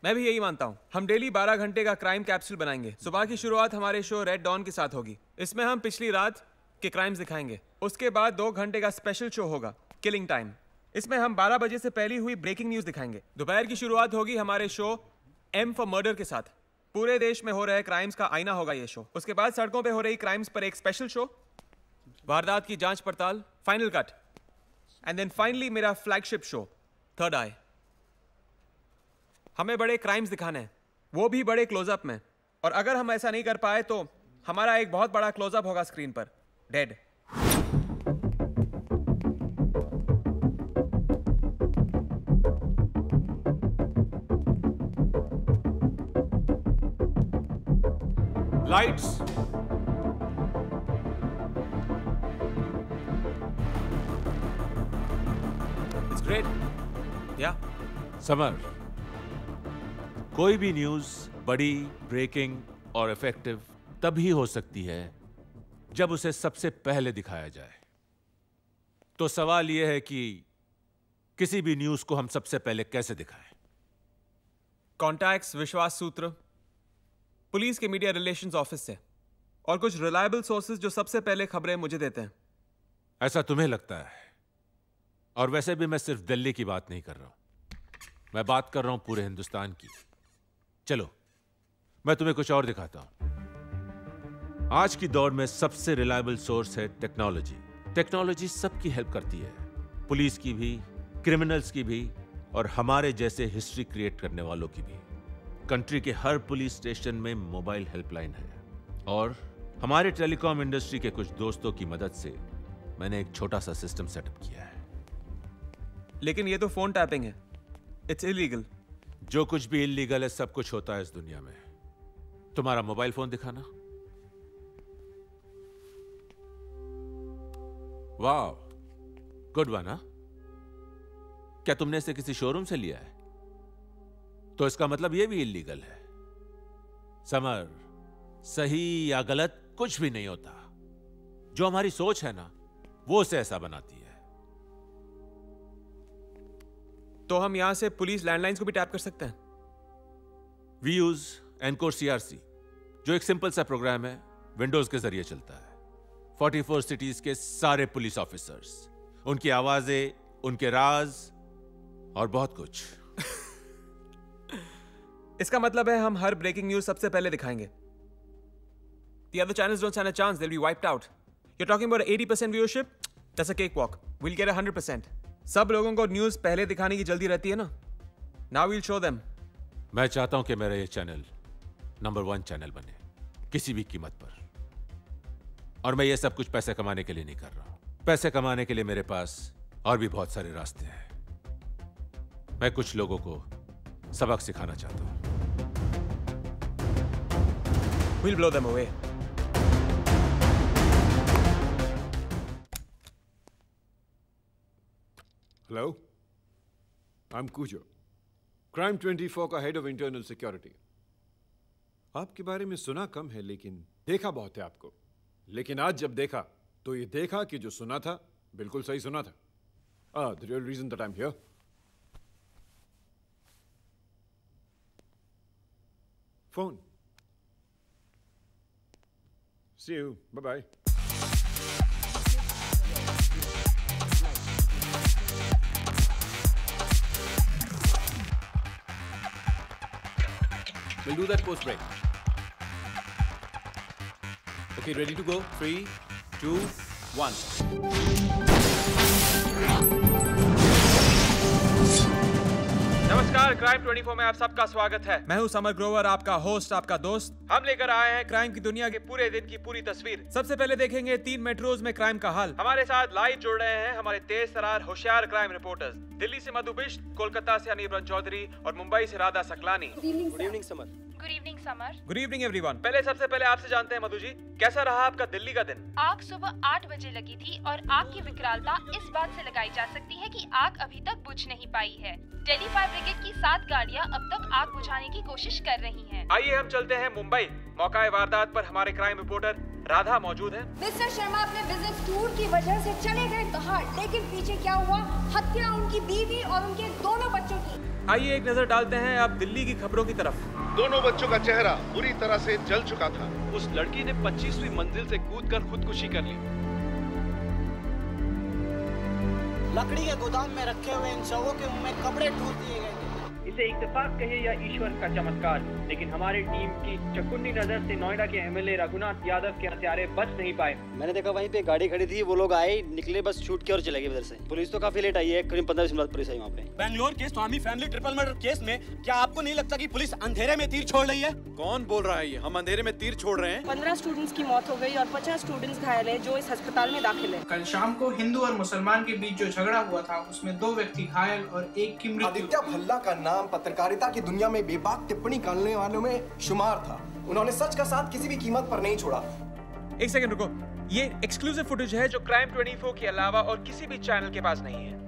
मैं भी यही मानता हूं। हम डेली 12 घंटे का क्राइम कैप्सूल बनाएंगे। सुबह की शुरुआत हमारे शो रेड डॉन के साथ होगी। इसमें हम पिछली रात के क्राइम्स दिखाएंगे। उसके बाद 2 घंटे का स्पेशल शो होगा किलिंग टाइम। इसमें हम 12 बजे से पहले हुई ब्रेकिंग न्यूज दिखाएंगे। दोपहर की शुरुआत होगी हमारे शो एम फॉर मर्डर के साथ। पूरे देश में हो रहे क्राइम्स का आईना होगा ये शो। उसके बाद सड़कों पे हो रही क्राइम्स पर एक स्पेशल शो, वारदात की जांच पड़ताल, final cut, and then finally मेरा फ्लैगशिप शो थर्ड आई। हमें बड़े क्राइम्स दिखाने हैं, वो भी बड़े क्लोजअप में। और अगर हम ऐसा नहीं कर पाए तो हमारा एक बहुत बड़ा क्लोजअप होगा स्क्रीन पर, डेड। Lights, it's great. या समर, कोई भी न्यूज बड़ी, ब्रेकिंग और इफेक्टिव तभी हो सकती है जब उसे सबसे पहले दिखाया जाए। तो सवाल यह है कि किसी भी न्यूज को हम सबसे पहले कैसे दिखाएं? कॉन्टैक्ट्स, विश्वास सूत्र, पुलिस के मीडिया रिलेशंस ऑफिस से, और कुछ रिलायबल सोर्सेज जो सबसे पहले खबरें मुझे देते हैं। ऐसा तुम्हें लगता है? और वैसे भी मैं सिर्फ दिल्ली की बात नहीं कर रहा हूं, मैं बात कर रहा हूं पूरे हिंदुस्तान की। चलो मैं तुम्हें कुछ और दिखाता हूं। आज की दौर में सबसे रिलायबल सोर्स है टेक्नोलॉजी। टेक्नोलॉजी सबकी हेल्प करती है, पुलिस की भी, क्रिमिनल्स की भी, और हमारे जैसे हिस्ट्री क्रिएट करने वालों की भी। कंट्री के हर पुलिस स्टेशन में मोबाइल हेल्पलाइन है, और हमारे टेलीकॉम इंडस्ट्री के कुछ दोस्तों की मदद से मैंने एक छोटा सा सिस्टम सेटअप किया है। लेकिन ये तो फोन टैपिंग है, इट्स इलीगल। जो कुछ भी इलीगल है सब कुछ होता है इस दुनिया में। तुम्हारा मोबाइल फोन दिखाना। वाह, गुड वन। हाँ, क्या तुमने इसे किसी शोरूम से लिया है? तो इसका मतलब यह भी इलीगल है। समर, सही या गलत कुछ भी नहीं होता, जो हमारी सोच है ना वो उसे ऐसा बनाती है। तो हम यहां से पुलिस लैंडलाइंस को भी टैप कर सकते हैं? वी यूज एनकोर CRC, जो एक सिंपल सा प्रोग्राम है विंडोज के जरिए चलता है। 44 सिटीज के सारे पुलिस ऑफिसर्स, उनकी आवाजें, उनके राज और बहुत कुछ। इसका मतलब है हम हर ब्रेकिंग न्यूज सबसे पहले दिखाएंगे। The other channels don't stand a chance, they'll be wiped out. You're talking about 80% viewership? That's a cakewalk. We'll get 100%. सब लोगों को न्यूज पहले दिखाने की जल्दी रहती है ना। Now we'll show them. मैं चाहता हूं कि मेरा ये चैनल नंबर 1 चैनल बने, किसी भी कीमत पर। और मैं ये सब कुछ पैसे कमाने के लिए नहीं कर रहा। पैसे कमाने के लिए मेरे पास और भी बहुत सारे रास्ते हैं। मैं कुछ लोगों को सबक सिखाना चाहता हूं। We'll blow them away. Hello, I'm Cujo, Crime 24 का हेड ऑफ इंटरनल सिक्योरिटी। आपके बारे में सुना कम है लेकिन देखा बहुत है आपको। लेकिन आज जब देखा तो ये देखा कि जो सुना था बिल्कुल सही सुना था। The real reason that I'm here. Phone. See you. Bye-bye. We'll do that post break. Okay, ready to go? 3, 2, 1. नमस्कार, क्राइम 24 में आप सबका स्वागत है। मैं हूं समर ग्रोवर, आपका होस्ट, आपका दोस्त। हम लेकर आए हैं क्राइम की दुनिया के पूरे दिन की पूरी तस्वीर। सबसे पहले देखेंगे 3 मेट्रोज में क्राइम का हाल। हमारे साथ लाइव जुड़ रहे हैं हमारे तेज तरार होशियार क्राइम रिपोर्टर्स। दिल्ली से मधु बिष्ट, कोलकाता से अनिरबन चौधरी और मुंबई से Radha Saklani. Good evening summer. Good evening summer. Good evening everyone. सबसे पहले आपसे जानते हैं मधु जी, कैसा रहा आपका दिल्ली का दिन? आग सुबह 8 बजे लगी थी और आग की विकरालता इस बात से लगाई जा सकती है कि आग अभी तक बुझ नहीं पाई है। दिल्ली फायर ब्रिगेड की 7 गाड़ियां अब तक आग बुझाने की कोशिश कर रही हैं। आइए हम चलते हैं मुंबई। मौका वारदात पर हमारे क्राइम रिपोर्टर राधा मौजूद है। मिस्टर शर्मा अपने बिजनेस टूर की वजह से चले गए बाहर, लेकिन पीछे क्या हुआ? हत्या उनकी बीवी और उनके दोनों बच्चों की। आइए एक नजर डालते हैं अब दिल्ली की खबरों की तरफ। दोनों बच्चों का चेहरा बुरी तरह से जल चुका था। उस लड़की ने 25वीं मंजिल से कूदकर खुदकुशी कर ली। लकड़ी के गोदाम में रखे हुए इन शवों के मुंह में कपड़े ठूस दिए गए थे। इसे इत्तेफाक कहे या ईश्वर का चमत्कार, लेकिन हमारी टीम की चकुन्नी नजर से नोएडा के एमएलए रघुनाथ यादव के हत्यारे बच नहीं पाए। मैंने देखा वहीं पे गाड़ी खड़ी थी, वो लोग आए, निकले, बस शूट किया और चले गए उधर से। पुलिस तो काफी लेट आई है, करीब 15-20 मिनट पुलिस आई वहाँ पे। बैंगलोर के स्वामी फैमिली ट्रिपल मर्डर केस में क्या आपको नहीं लगता कि पुलिस अंधेरे में तीर छोड़ रही है? कौन बोल रहा है ये? हम अंधेरे में तीर छोड़ रहे हैं? 15 स्टूडेंट्स की मौत हो गई और 50 स्टूडेंट्स घायल हैं जो इस अस्पताल में दाखिल है। कल शाम को हिंदू और मुसलमान के बीच जो झगड़ा हुआ था उसमें 2 व्यक्ति घायल और 1 की मृत्यु। आदित्य भल्ला का नाम पत्रकारिता की दुनिया में बेबाक टिप्पणी करने वालों में शुमार था। उन्होंने सच का साथ किसी भी कीमत पर नहीं छोड़ा। एक सेकंड रुको, ये एक्सक्लूसिव फुटेज है जो क्राइम 24 के अलावा और किसी भी चैनल के पास नहीं है।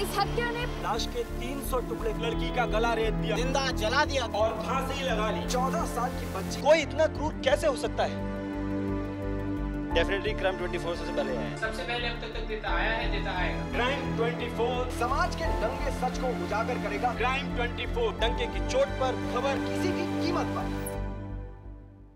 इस हत्या ने लाश के 300 टुकड़े, लड़की का गला रेत दिया, जिंदा जला दिया और फांसी लगा ली। 14 साल की बच्ची। कोई इतना क्रूर कैसे हो सकता है? डेफिनेटली क्राइम 24 से पहले है। सबसे पहले अब तक देता आया है, देता आएगा। क्राइम 24 समाज के दंगे सच को उजागर करेगा। क्राइम 24 डंके की चोट पर, खबर किसी भी कीमत पर।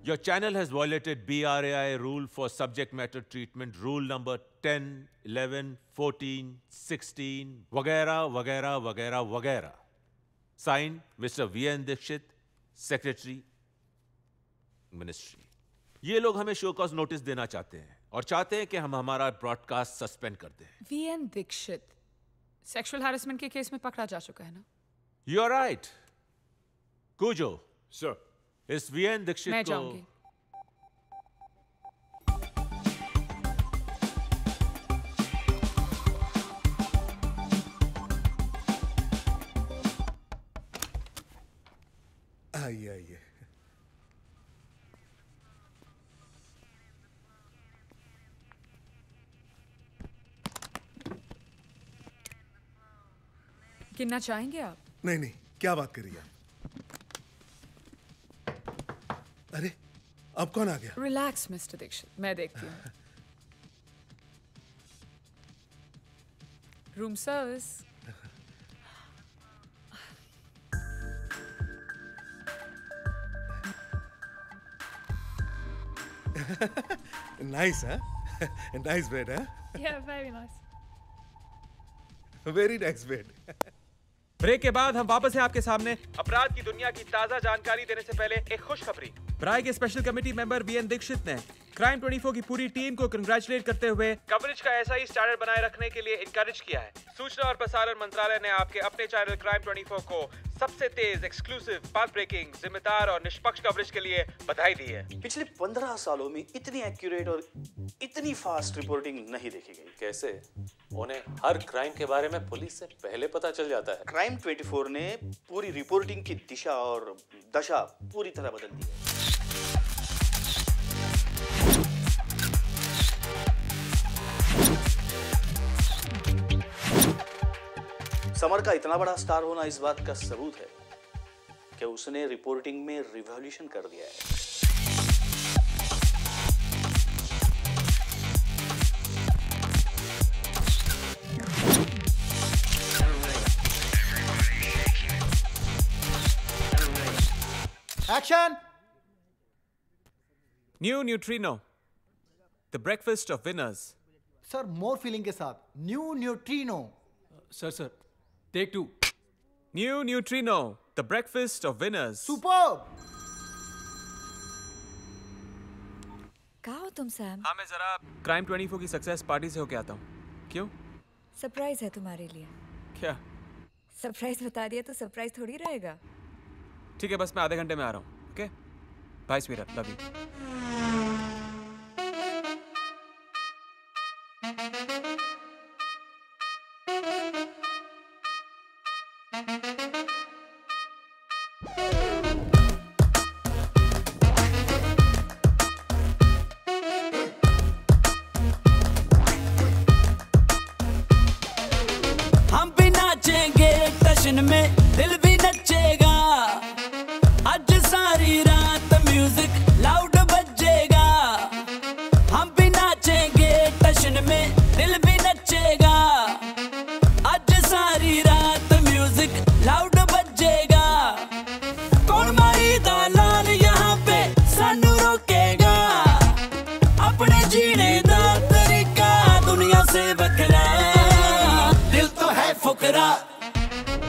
Your channel has violated BRAI rule for subject matter treatment, rule number 10, 11, 14, 16, वगैरह वगैरह वगैरह वगैरह। Signed, Mr. VN Dixit, Secretary, Ministry। ये लोग हमें शो कॉज नोटिस देना चाहते हैं और चाहते हैं कि हम हमारा ब्रॉडकास्ट सस्पेंड कर दें। VN दीक्षित सेक्सुअल हैरेसमेंट के केस में पकड़ा जा चुका है ना? You are right, कुजो। Sir, इस VN दीक्षित मैं को जाऊंगी। आइए आइए। गिनना चाहेंगे आप? नहीं नहीं, क्या बात कर रही है? अरे अब कौन आ गया? रिलैक्स मिस्टर दीक्षित, मैं देखती हूँ। Room service. Nice, huh? Nice bed, huh? Yeah, very nice. Very nice bed. Break के बाद हम वापस हैं आपके सामने अपराध की दुनिया की ताजा जानकारी देने से पहले एक खुशखबरी। ब्राई के special committee member VN Dikshit ने क्राइम 24 की पूरी टीम को कंग्रेचुलेट करते हुए कवरेज का ऐसा ही स्टैंडर्ड बनाए रखने के लिए इनकरेज किया है। सूचना और प्रसारण मंत्रालय ने आपके अपने चैनल क्राइम 24 को सबसे तेज, एक्सक्लूसिव, पाथ ब्रेकिंग, जिम्मेदार और निष्पक्ष कवरेज के लिए बधाई दी है। पिछले 15 सालों में इतनी एक्यूरेट और इतनी फास्ट रिपोर्टिंग नहीं देखी गई। कैसे? उन्हें हर क्राइम के बारे में पुलिस से पहले पता चल जाता है। क्राइम 24 ने पूरी रिपोर्टिंग की दिशा और दशा पूरी तरह बदल दी है। समर का इतना बड़ा स्टार होना इस बात का सबूत है कि उसने रिपोर्टिंग में रिवॉल्यूशन कर दिया है। Action. New neutrino, the breakfast of winners. Sir more feeling के साथ, new neutrino. Sir take 2। New neutrino, the breakfast of winners. Superb. कहाँ हो तुम सैम? हाँ, मैं जरा क्राइम 24 की सक्सेस पार्टी से होके आता हूँ। क्यों? सरप्राइज है तुम्हारे लिए। क्या? सरप्राइज बता दिया तो सरप्राइज थोड़ी रहेगा। ठीक है, बस मैं आधे घंटे में आ रहा हूँ। Okay, bye sweetheart, love you. हम भी नाचेंगे टशन में, दिल भी नचेगा। आज सारी रात म्यूजिक लाउड बजेगा। हम भी नाचेंगे टशन में, दिल भी नचेगा। आज सारी रात म्यूजिक लाउड बजेगा। कौन माई दा लाल यहाँ पे सानू रोकेगा। अपने जीने दा तरीका दुनिया से बखरा। दिल तो है फुकरा,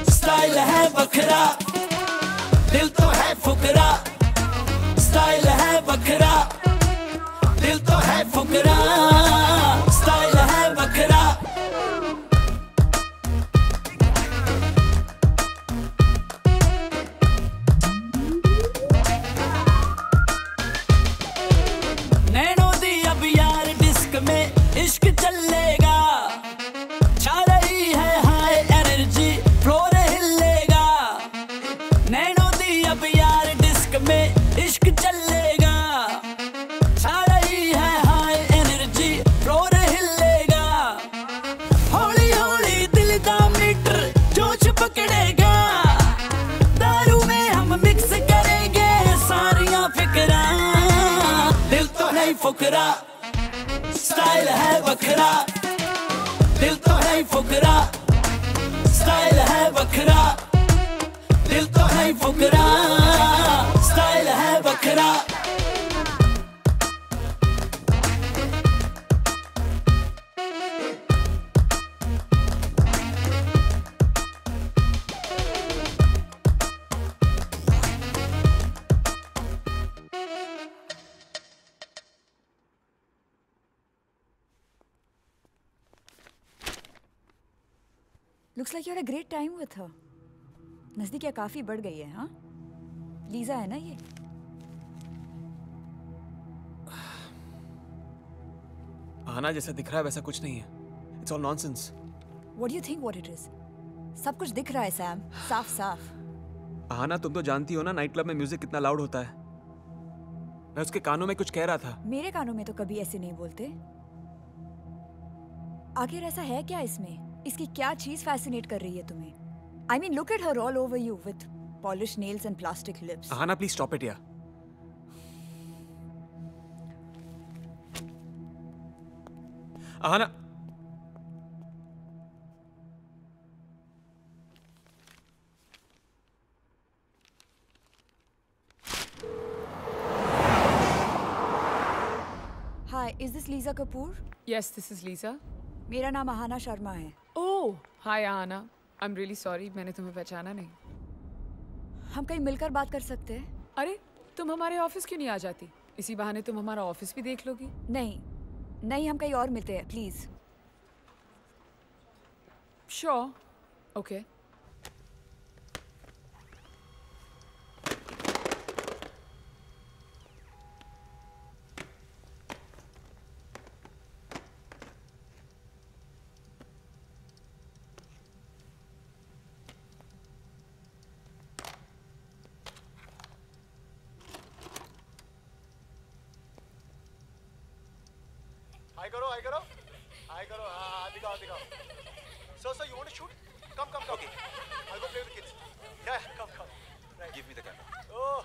स्टाइल है बखरा। दिल तो है फुकरा, स्टाइल है बखरा। दिल तो है फुकरा, स्टाइल है बखरा। नैनो दी अब यार डिस्क में इश्क चलेगा। छा रही है हाई एनर्जी, फ्लोर हिलेगा। नैनो दी अब यार डिस्क में इश्क चलेगा। छा रही है हाई एनर्जी, फ्लोर हिलेगा। हौली हौली दिल का मीटर जोश पकड़ेगा। दारू में हम मिक्स करेंगे सारियां फिक्रा। दिल तो नहीं फुकरा, स्टाइल है बखरा। दिल तो है फुकरा, स्टाइल है बखरा। दिल तो है फुकरा, स्टाइल है बखरा। Looks like you had a great time with her. नजदीकियाँ काफी बढ़ गई है, हाँ? लीजा है ना ये? आना जैसा दिख रहा है वैसा कुछ नहीं है। It's all nonsense. What do you think what it is? सब कुछ दिख रहा है सैम, साफ साफ। आना, तुम तो जानती हो ना नाइट क्लब में म्यूजिक कितना लाउड होता है। मैं उसके कानों में कुछ कह रहा था। मेरे कानों में तो कभी ऐसे नहीं बोलते। आखिर ऐसा है क्या इसमें? इसकी क्या चीज फैसिनेट कर रही है तुम्हें? I mean, look at her all over you with polished nails and plastic lips. आना, please stop it, yeah. आना, Is this Lisa Kapoor? Yes, this is Lisa. मेरा नाम आहाना शर्मा है। Oh, hi Ahana. I'm really sorry, मैंने तुम्हें पहचाना नहीं। हम कहीं मिलकर बात कर सकते हैं? अरे, तुम हमारे ऑफिस क्यों नहीं आ जाती? इसी बहाने तुम हमारा ऑफिस भी देख लोगी। नहीं, हम कहीं और मिलते हैं, प्लीज। Sure. Okay. हाय करो, हाँ, दिखाओ। So, you want to shoot? Come. Okay. I'll go play with the kids. Yeah, come. Right. Give me the camera. Oh,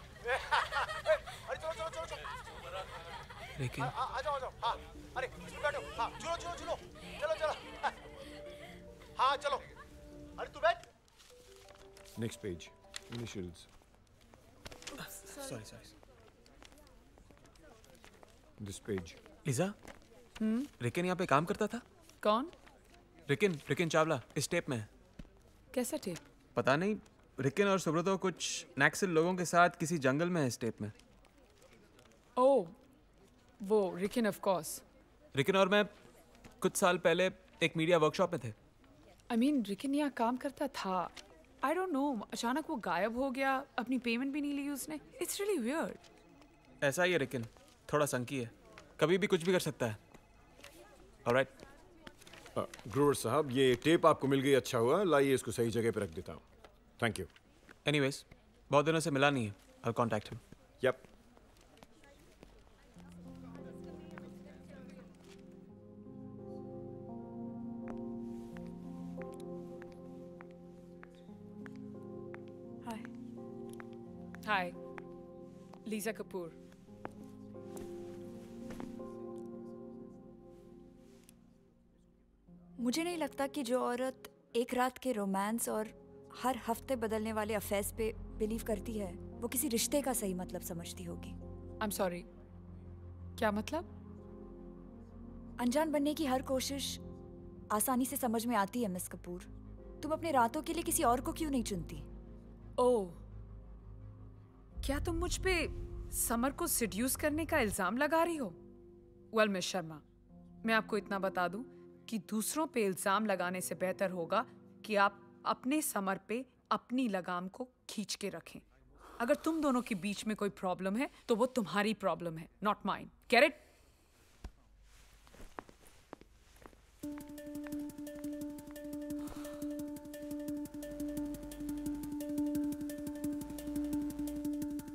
अरे चलो. लेकिन आ जाओ. हाँ, अरे इसमें बैठो. हाँ, झूलो. चलो. हाँ, चलो. अरे तू बैठ. Next page. Initials. Sorry. This page. Lija, रिकन यहाँ पे काम करता था? कौन? रिकन चावला इस टेप में है। कैसा टेप? पता नहीं, रिकन और सुब्रतो कुछ नक्सल लोगों के साथ किसी जंगल में है इस टेप में। ओह, वो रिकन ऑफ कोर्स। रिकन और मैं कुछ साल पहले एक मीडिया वर्कशॉप में थे। I mean, रिकन यहाँ काम करता था। I don't know, अचानक वो गायब हो गया, अपनी पेमेंट भी नहीं ली उसने। It's really weird. ऐसा ही है रिकन, थोड़ा संकी है, कभी भी कुछ भी कर सकता है। Alright. ग्रोवर साहब, ये टेप आपको मिल गई, अच्छा हुआ। लाइए इसको सही जगह पे रख देता हूँ। Thank you. Anyways, बहुत दिनों से मिला नहीं है। I'll contact him. Yep. Hi. Lisa Kapoor. मुझे नहीं लगता कि जो औरत एक रात के रोमांस और हर हफ्ते बदलने वाले अफेयर्स पे बिलीव करती है, वो किसी रिश्ते का सही मतलब समझती होगी। I'm sorry. क्या मतलब? अनजान बनने की हर कोशिश आसानी से समझ में आती है मिस कपूर। तुम अपने रातों के लिए किसी और को क्यों नहीं चुनती? ओह, क्या तुम मुझ पे समर को सिड्यूस करने का इल्जाम लगा रही हो? वेल मिस शर्मा, मैं आपको इतना बता दूं कि दूसरों पे इल्जाम लगाने से बेहतर होगा कि आप अपने समर पे अपनी लगाम को खींच के रखें। अगर तुम दोनों के बीच में कोई प्रॉब्लम है तो वो तुम्हारी प्रॉब्लम है, नॉट माइन। Get it?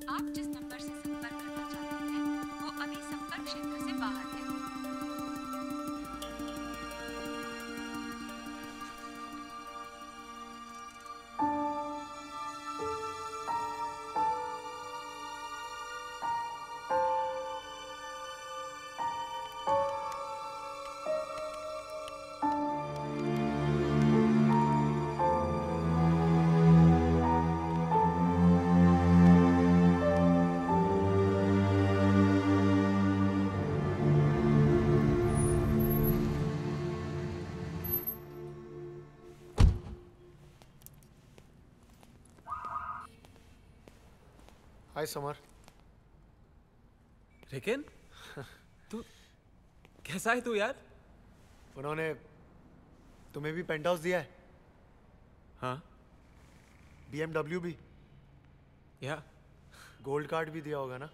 आप जिस नंबर से संपर्क करना चाहते हैं वो अभी संपर्क क्षेत्र से बाहर है। हाय समर। रिकन, तू कैसा है तू यार? उन्होंने तुम्हें भी पेंट हाउस दिया है? हाँ। BMW भी? या गोल्ड कार्ड भी दिया होगा ना?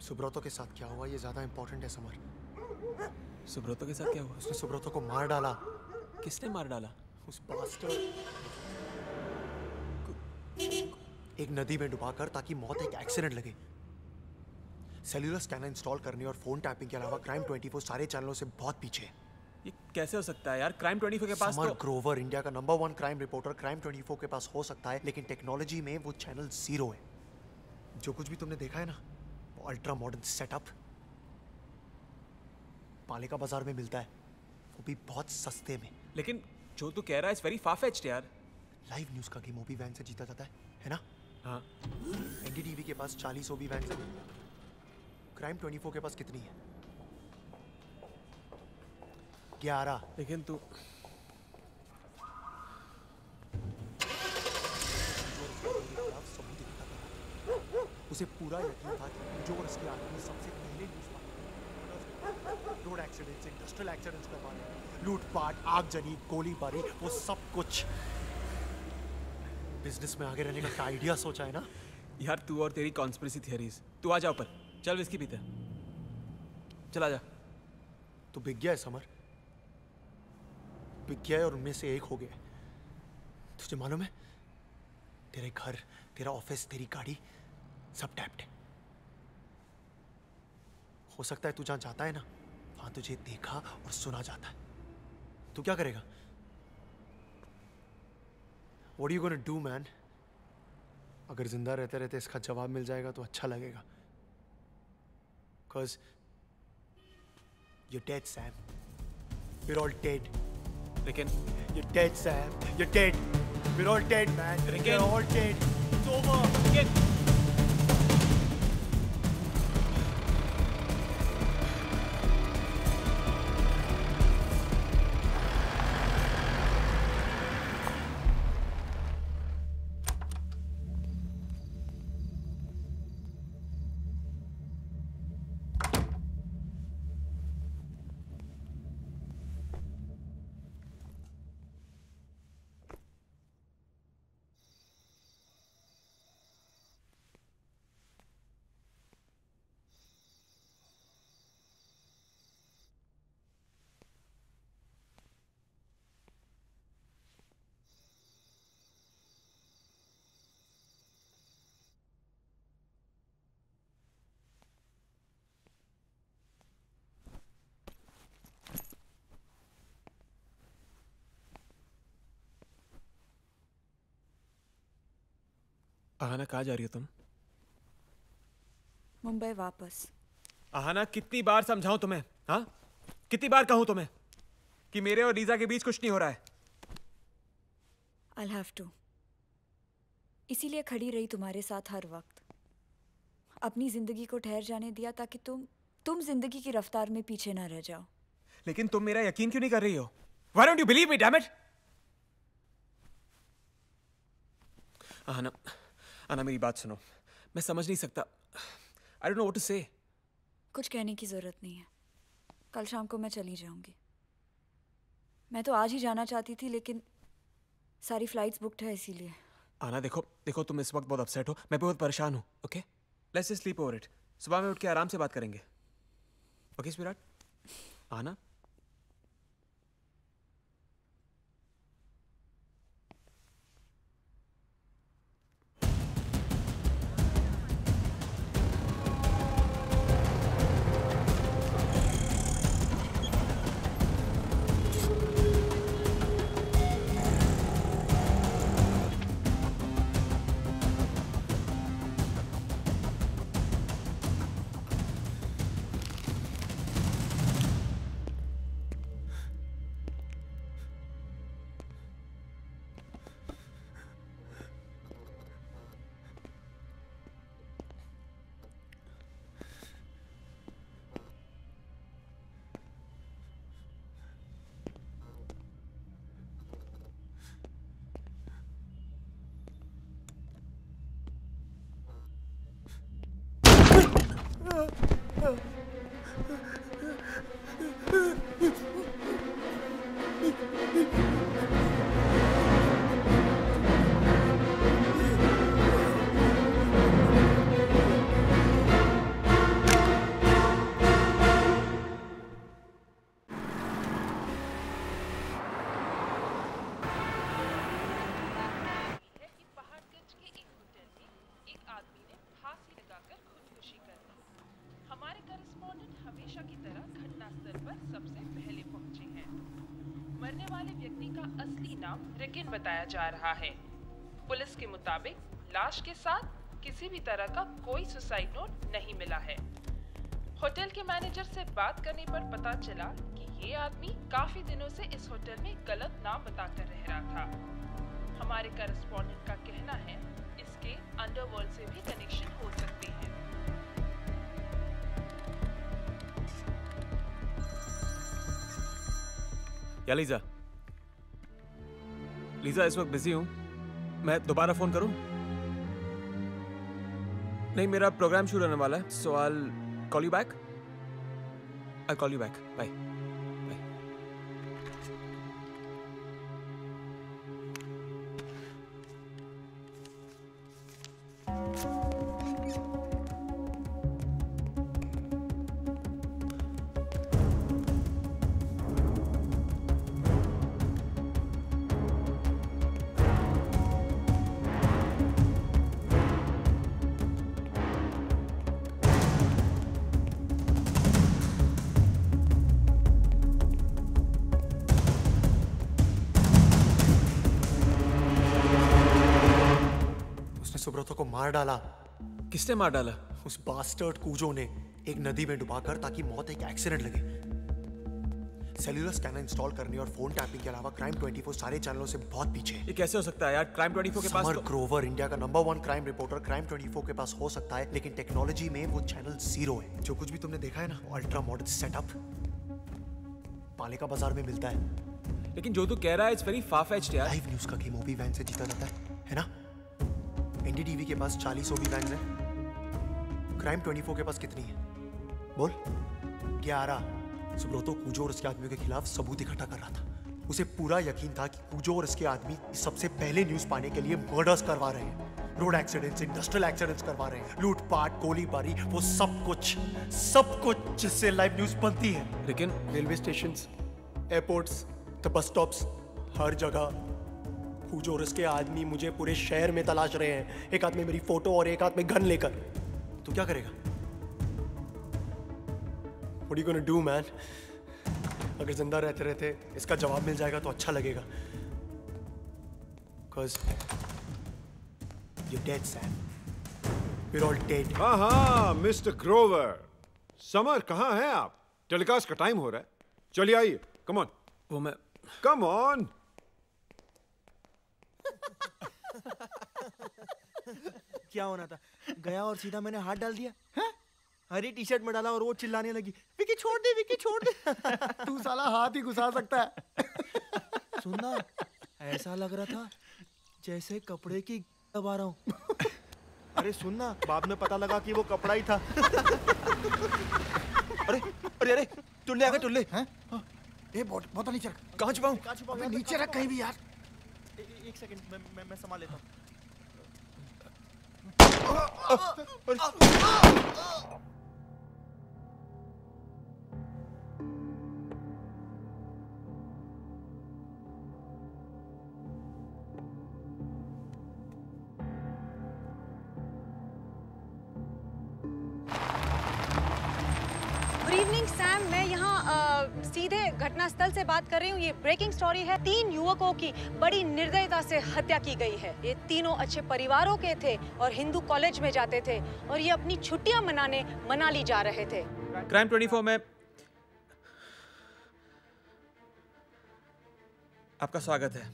सुब्रतो के साथ क्या हुआ ये ज्यादा इंपॉर्टेंट है समर। सुब्रतो के साथ क्या हुआ? उसने सुब्रतो को मार डाला। किसने मार डाला? उस बास्टर्ड एक नदी में डुबाकर, ताकि मौत एक एक्सीडेंट लगे। सेल्यूलर स्कैनर इंस्टॉल करने और फोन टैपिंग के अलावा क्राइम 24 सारे चैनलों से बहुत पीछे है। ये कैसे हो सकता है यार? क्राइम 24 के पास समर तो... ग्रोवर इंडिया का नंबर 1 क्राइम रिपोर्टर क्राइम 24 के पास हो सकता है, लेकिन टेक्नोलॉजी में वो चैनल 0 है। जो कुछ भी तुमने देखा है ना, वो अल्ट्रा मॉडर्न सेटअप पालिका बाजार में मिलता है, वो भी बहुत सस्ते में। लेकिन जो तू कह रहा है इट्स वेरी फार-फेच्ड यार। लाइव न्यूज़ का गेम ओबी वैन से जीता जाता है ना? हाँ एनडीटीवी के पास 40 ओबी वैन्स हैं। क्राइम 24 के पास कितनी है? 11। लेकिन तू उसे पूरा यकीन था कि जो और उसके आदमी सबसे पहले रोड एक्सीडेंट्स, इंडस्ट्रियल एक्सीडेंट्स करवाने, लूटपाट, आगजनी, गोलीबारी, वो सब कुछ बिजनेस में आगे रहने का क्या आइडिया सोचा है ना यार। तू और तेरी कॉन्स्पिरेसी थियरीज। तू आ जा ऊपर, चल विस्की पीते। चला जा। तू बिक गया है समर, बिक गया है और उनमें से एक हो गया। तुझे मालूम है तेरे घर, तेरा ऑफिस, तेरी गाड़ी सब टैप्ड है। हो सकता है तू जहां जाता है ना वहां तुझे देखा और सुना जाता है। तू क्या करेगा? What are you gonna do, man? अगर जिंदा रहते रहते इसका जवाब मिल जाएगा तो अच्छा लगेगा। Cause you're dead, Sam. We're all dead. लेकिन you're dead, Sam. You're dead. We're all dead, man. We're all dead. It's over. Aahana, कहाँ जा रही हो तुम? मुंबई वापस। आहाना, कितनी बार समझाऊं तुम्हें? हाँ, कितनी बार कहूं तुम्हें कि मेरे और लीजा के बीच कुछ नहीं हो रहा है? I'll have to. इसीलिए खड़ी रही तुम्हारे साथ हर वक्त। अपनी जिंदगी को ठहर जाने दिया ताकि तुम जिंदगी की रफ्तार में पीछे ना रह जाओ। लेकिन तुम मेरा यकीन क्यों नहीं कर रही हो? Why don't you believe me, damn it? आना मेरी बात सुनो। मैं समझ नहीं सकता। I don't know what to say. कुछ कहने की जरूरत नहीं है। कल शाम को मैं चली जाऊंगी। मैं तो आज ही जाना चाहती थी लेकिन सारी फ्लाइट्स बुक्ड है इसीलिए। आना, देखो तुम इस वक्त बहुत अपसेट हो, मैं बहुत परेशान हूँ। Okay, let's just sleep over it. सुबह में उठ के आराम से बात करेंगे। Okay sweetheart? आना। बताया जा रहा है। पुलिस के मुताबिक लाश के साथ किसी भी तरह का कोई सुसाइड नोट नहीं मिला है। होटल के मैनेजर से बात करने पर पता चला कि ये आदमी काफी दिनों से इस होटल में गलत नाम बताकर रह रहा था। हमारे करेस्पॉन्डेंट का कहना है इसके अंडरवर्ल्ड से भी कनेक्शन हो सकते हैं। या लीजा इस वक्त बिजी हूँ, मैं दोबारा फोन करूँ? नहीं, मेरा प्रोग्राम शुरू होने वाला है, so I call you back. Bye. Subrato को मार डाला। किसने मार डाला? उस बास्टर्ड कूजो ने, एक नदी में डुबाकर, ताकि मौत एक एक्सीडेंट लगे। सेल्यूलर स्कैनर इंस्टॉल करने और फोन टैपिंग के अलावा क्राइम 24 सारे चैनलों से बहुत पीछे। ये कैसे हो सकता है यार? क्राइम 24 के पास समर ग्रोवर, इंडिया का नंबर 1 क्राइम रिपोर्टर, क्राइम 24 के पास हो सकता है, लेकिन टेक्नोलॉजी में वो चैनल 0 है। जो कुछ भी तुमने देखा है ना, अल्ट्रा मॉडर्न सेटअप पालिका बाजार में मिलता है। लेकिन जो तू कह रहा है इट्स वेरी फार फेच्ड यार। लाइव न्यूज का गेम ओबी वैन से जीता जाता है ना? एनडीटीवी के पास 40 ओबी वैन है, क्राइम 24 के पास कितनी है? बोल। 11। सुब्रतो कूजो और उसके आदमियों के खिलाफ सबूत इकट्ठा कर रहा था। उसे पूरा यकीन था कि कूजो और उसके आदमी सबसे पहले न्यूज पाने के लिए मर्डर्स करवा रहे हैं, रोड एक्सीडेंट्स, इंडस्ट्रियल एक्सीडेंट्स करवा रहे हैं, लूटपाट, गोलीबारी, वो सब कुछ जिससे लाइव न्यूज बनती है। लेकिन railway station, airports, the bus stops, हर जगह कूजो और उसके आदमी मुझे पूरे शहर में तलाश रहे हैं, एक हाथ में मेरी फोटो और एक हाथ में गन लेकर। तू क्या करेगा? What are you gonna do, man? अगर जिंदा रहते रहते इसका जवाब मिल जाएगा तो अच्छा लगेगा। Cause you're dead, Sam. We're all dead. हाँ, मिस्टर ग्रोवर। समर कहाँ हैं आप? टेलीकास्ट का टाइम हो रहा है, चलिए आइए। Come on. वो मैं कम ऑन। क्या होना था? गया और सीधा मैंने हाथ डाल दिया। हैं? हरी टी शर्ट में डाला और वो चिल्लाने लगी, विकी छोड़ दे, विकी छोड़ दे। तू साला हाथ ही घुसा सकता है। सुनना, ऐसा लग रहा था जैसे कपड़े की दबा रहा हूँ। अरे सुनना, बाद में पता लगा कि वो कपड़ा ही था। अरे अरे अरे, टुल्ले आ गए, टुल्ले। बहुत नीचे रख। कहाँ छुपाऊं? नीचे रख कहीं भी यार। एक सेकंड, मैं संभाल लेता हूँ। गुड इवनिंग सैम, मैं यहाँ सीधे घटनास्थल से बात कर रही हूँ। ये ब्रेकिंग स्टोरी है। 3 युवकों की बड़ी निर्दयता से हत्या की गई है। ये तीनों अच्छे परिवारों के थे और हिंदू कॉलेज में जाते थे और ये अपनी छुट्टियां मनाने मनाली जा रहे थे। क्राइम 24 में आपका स्वागत है।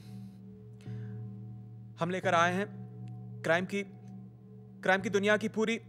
हम लेकर आए हैं क्राइम की दुनिया की पूरी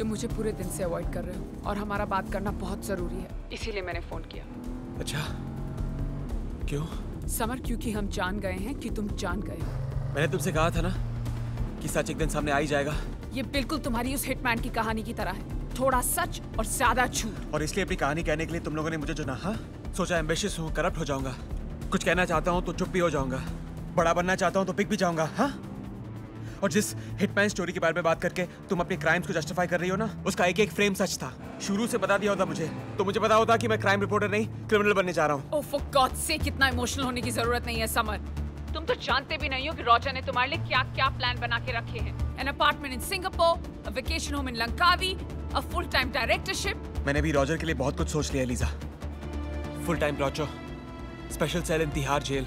मुझे पूरे दिन से अवॉइड कर रहे हो और हमारा बात करना बहुत जरूरी है, इसीलिए मैंने फोन किया। अच्छा, क्यों? समर, क्योंकि हम जान गए हैं कि तुम जान गए हो। मैंने तुमसे कहा था ना कि सच एक दिन सामने आ ही जाएगा। ये बिल्कुल तुम्हारी उस हिटमैन की कहानी की तरह है। थोड़ा सच और ज्यादा झूठ। और इसलिए अपनी कहानी कहने के लिए तुम लोगों ने मुझे चुना? हाँ, सोचा एम्बिशियस हूँ, करप्ट हो जाऊंगा, कुछ कहना चाहता हूँ तो चुप भी हो जाऊंगा, बड़ा बनना चाहता हूँ तो बिक भी जाऊंगा। हाँ, और जिस हिटमैन स्टोरी के बारे में बात करके तुम अपने क्राइम्स को जस्टिफाई कर रही हो ना, उसका एक एक फ्रेम सच था। शुरू से बता दिया होता मुझे, तो मुझे पता होता कि मैं क्राइम रिपोर्टर नहीं क्रिमिनल बनने जा रहा हूँ। ओह फॉर गॉड से, कितना इमोशनल होने की जरूरत नहीं है समर। तुम तो जानते भी नहीं हो कि रॉजर ने तुम्हारे लिए क्या क्या प्लान बना के रखे हैं। An apartment in Singapore, a vacation home in Langkawi, a full time directorship. मैंने भी रॉजर के लिए बहुत कुछ सोच लिया लीजा। फुल टाइम प्रोचो, special cell in Tihar jail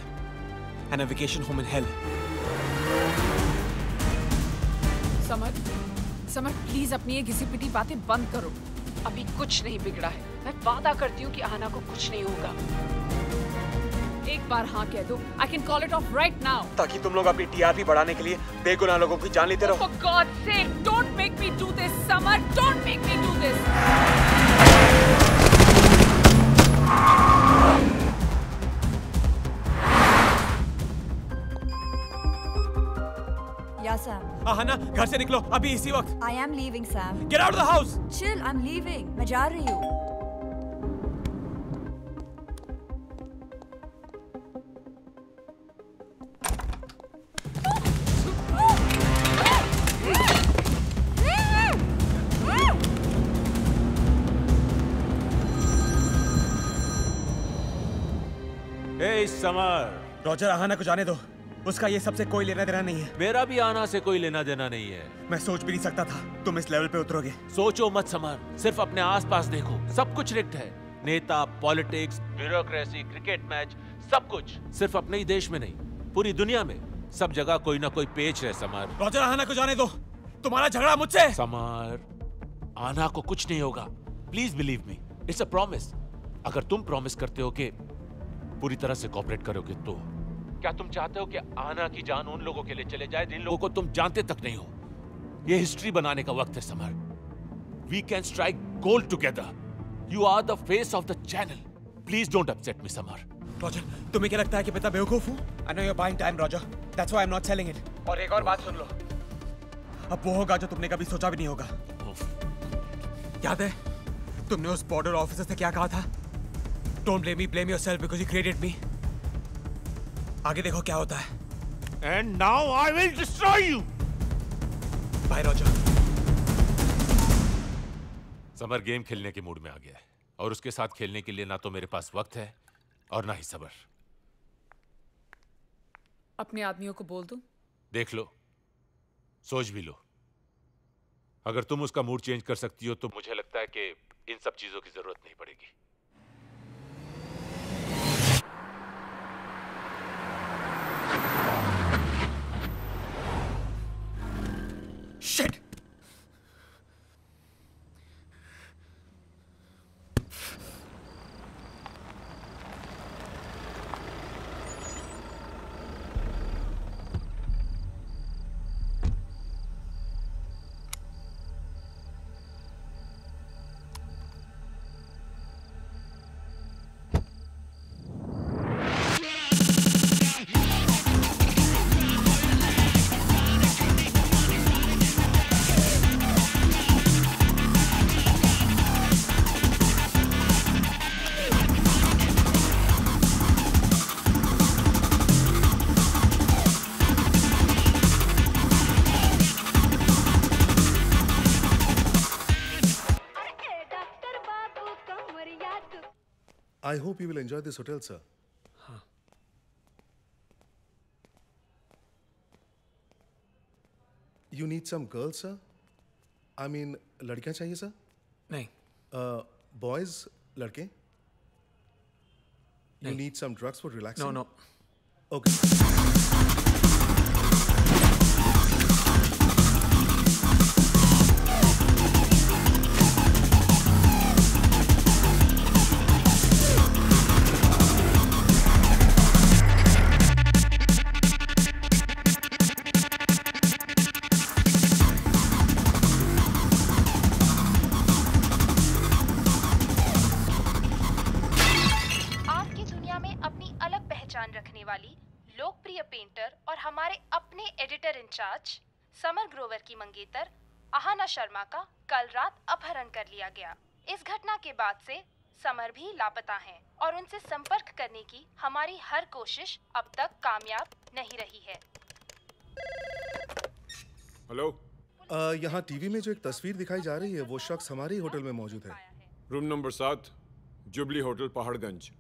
and a vacation home in hell. Samar please अपनी ये घिसी पिटी बातें बंद करो। अभी कुछ नहीं बिगड़ा है। मैं वादा करती हूँ कि आना को कुछ नहीं होगा। एक बार हाँ कह दो, I can call it off right now। ताकि तुम लोग अपनी टीआरपी बढ़ाने के लिए बेगुनाह लोगों की जान लेते रहो। For God's sake, don't make me do this, Samar. Don't make me do this। Yeah, Sam. Ahana, घर से निकलो अभी इसी वक्त। I am leaving, Sam. Get out of the house. Chill, I'm leaving. मैं जा रही हूँ। Hey, summer. रॉजर, आहना को जाने दो। उसका ये सबसे कोई लेना देना नहीं है। मेरा भी आना से कोई लेना देना नहीं है। मैं सोच भी नहीं सकता था तुम इस लेवल पे उतरोगे। सोचो मत समर, सिर्फ अपने आसपास देखो, सब कुछ रिग्ड है। नेता, पॉलिटिक्स, ब्यूरोक्रेसी, क्रिकेट मैच, सब कुछ। सिर्फ अपने ही देश में नहीं, पूरी दुनिया में सब जगह कोई ना कोई पेच है समर। रॉजर, आहना को जाने दो। तुम्हारा झगड़ा मुझसे। समर, आना को कुछ नहीं होगा। Please believe me, it's a promise. अगर तुम प्रॉमिस करते हो कि पूरी तरह से कोऑपरेट करोगे तो क्या तुम चाहते हो कि आना की जान उन लोगों के लिए चले जाए जिन लोगों को तुम जानते तक नहीं हो? ये हिस्ट्री बनाने का वक्त है Summer. We can strike gold together. You are the face of the channel. Please don't upset me Summer. Roger, तुम्हें क्या लगता है कि मैं बेवकूफ हूँ? I know you are buying time Roger, that's why I am not selling it. और एक और बात सुन लो, अब वो होगा जो तुमने कभी सोचा भी नहीं होगा। याद है तुमने उस बॉर्डर ऑफिसर से क्या कहा था? Don't blame me, blame yourself because you created me. आगे देखो क्या होता है। And now I will destroy you. Bye Roger. Summer game खेलने के मूड में आ गया है और उसके साथ खेलने के लिए ना तो मेरे पास वक्त है और ना ही सब्र। अपने आदमियों को बोल दूं? देख लो, सोच भी लो। अगर तुम उसका मूड चेंज कर सकती हो तो मुझे लगता है कि इन सब चीजों की जरूरत नहीं पड़ेगी। Shit! I hope you will enjoy this hotel, sir. You need some girls, sir? I mean, लड़कियां चाहिए सर? नहीं. Boys, लड़के? You नहीं. need some drugs for relaxing? No. Okay. लोकप्रिय पेंटर और हमारे अपने एडिटर इंचार्ज समर ग्रोवर की मंगेतर आहाना शर्मा का कल रात अपहरण कर लिया गया। इस घटना के बाद से समर भी लापता हैं और उनसे संपर्क करने की हमारी हर कोशिश अब तक कामयाब नहीं रही है। हेलो, यहाँ टीवी में जो एक तस्वीर दिखाई जा रही है वो शख्स हमारे ही होटल में मौजूद है। Room number 7, jubilee hotel, Paharganj.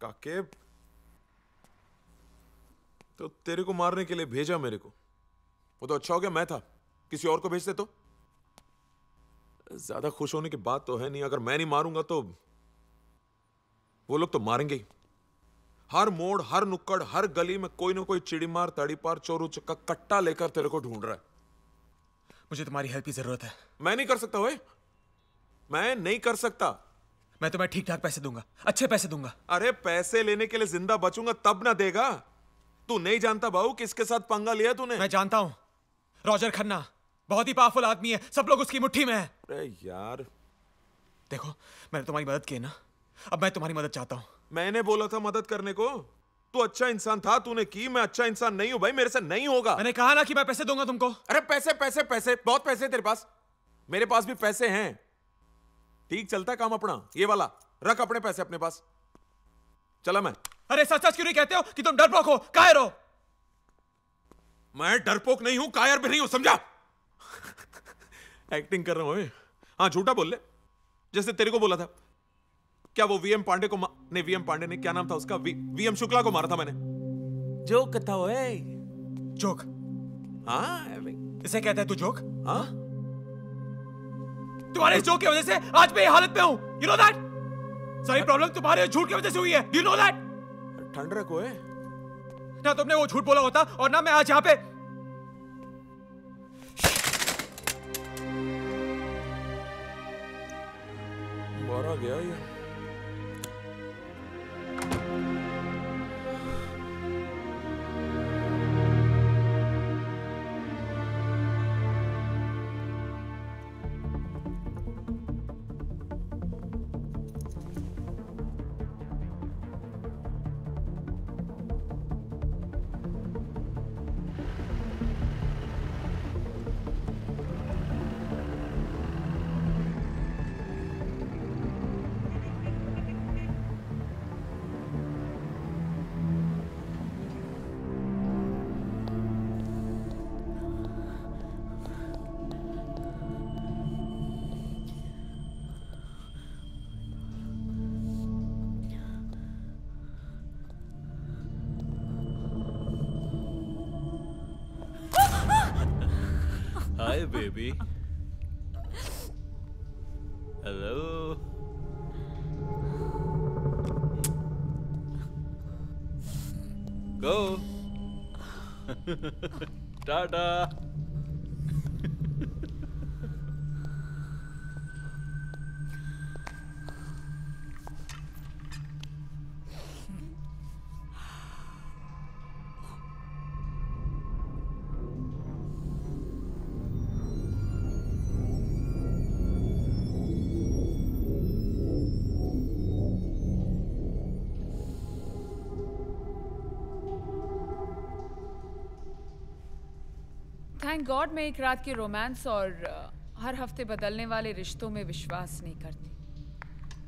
काके, तो तेरे को मारने के लिए भेजा मेरे को, वो तो अच्छा हो गया मैं था, किसी और को भेजते तो। ज्यादा खुश होने की बात तो है नहीं, अगर मैं नहीं मारूंगा तो वो लोग तो मारेंगे ही। हर मोड़, हर नुक्कड़, हर गली में कोई ना कोई चिड़ीमार, तड़ीपार, चोरू चक्का कट्टा लेकर तेरे को ढूंढ रहा है। मुझे तुम्हारी हेल्प की जरूरत है। मैं नहीं कर सकता ओए, मैं नहीं कर सकता। मैं तुम्हें ठीक ठाक पैसे दूंगा, अच्छे पैसे दूंगा। अरे पैसे लेने के लिए जिंदा बचूंगा तब ना देगा। तू नहीं जानता बाबू किसके साथ पंगा लिया तूने। मैं जानता हूं, रॉजर खन्ना बहुत ही पावरफुल आदमी है, सब लोग उसकी मुट्ठी में है। अरे यार देखो, मैंने तुम्हारी मदद की ना, अब मैं तुम्हारी मदद चाहता हूं। मैंने बोला था मदद करने को, तू अच्छा इंसान था, तूने की। मैं अच्छा इंसान नहीं हूं भाई, मेरे से नहीं होगा। मैंने कहा ना कि मैं पैसे दूंगा तुमको। अरे पैसे पैसे पैसे, बहुत पैसे तेरे पास, मेरे पास भी पैसे हैं। ठीक चलता है काम अपना, ये वाला रख अपने पैसे अपने पास। चला मैं। अरे सच सच क्यों नहीं कहते हो कि तुम डरपोक हो, कायर हो? मैं डरपोक नहीं हूं, कायर भी नहीं हूं, समझा? एक्टिंग कर रहा हूं। हाँ झूठा बोल ले, जैसे तेरे को बोला था। क्या वो वीएम पांडे को नहीं, वीएम पांडे ने, क्या नाम था उसका, वीएम शुक्ला को मारा था मैंने। जोक था वो। जोक? हाँ इसे कहते हैं तू जोक? हाँ, तुम्हारे इस जोक की वजह से आज मैं ये हालत में हूं। You know that? सारी प्रॉब्लम तुम्हारे झूठ की वजह से हुई है। You know that? ठंड रखो है ना, तुमने वो झूठ बोला होता और ना मैं आज यहाँ पे। मारा गया ये। Hi, baby. Hello. Go. Tata. Thank God मैं एक रात के रोमांस और हर हफ्ते बदलने वाले रिश्तों में विश्वास नहीं करती।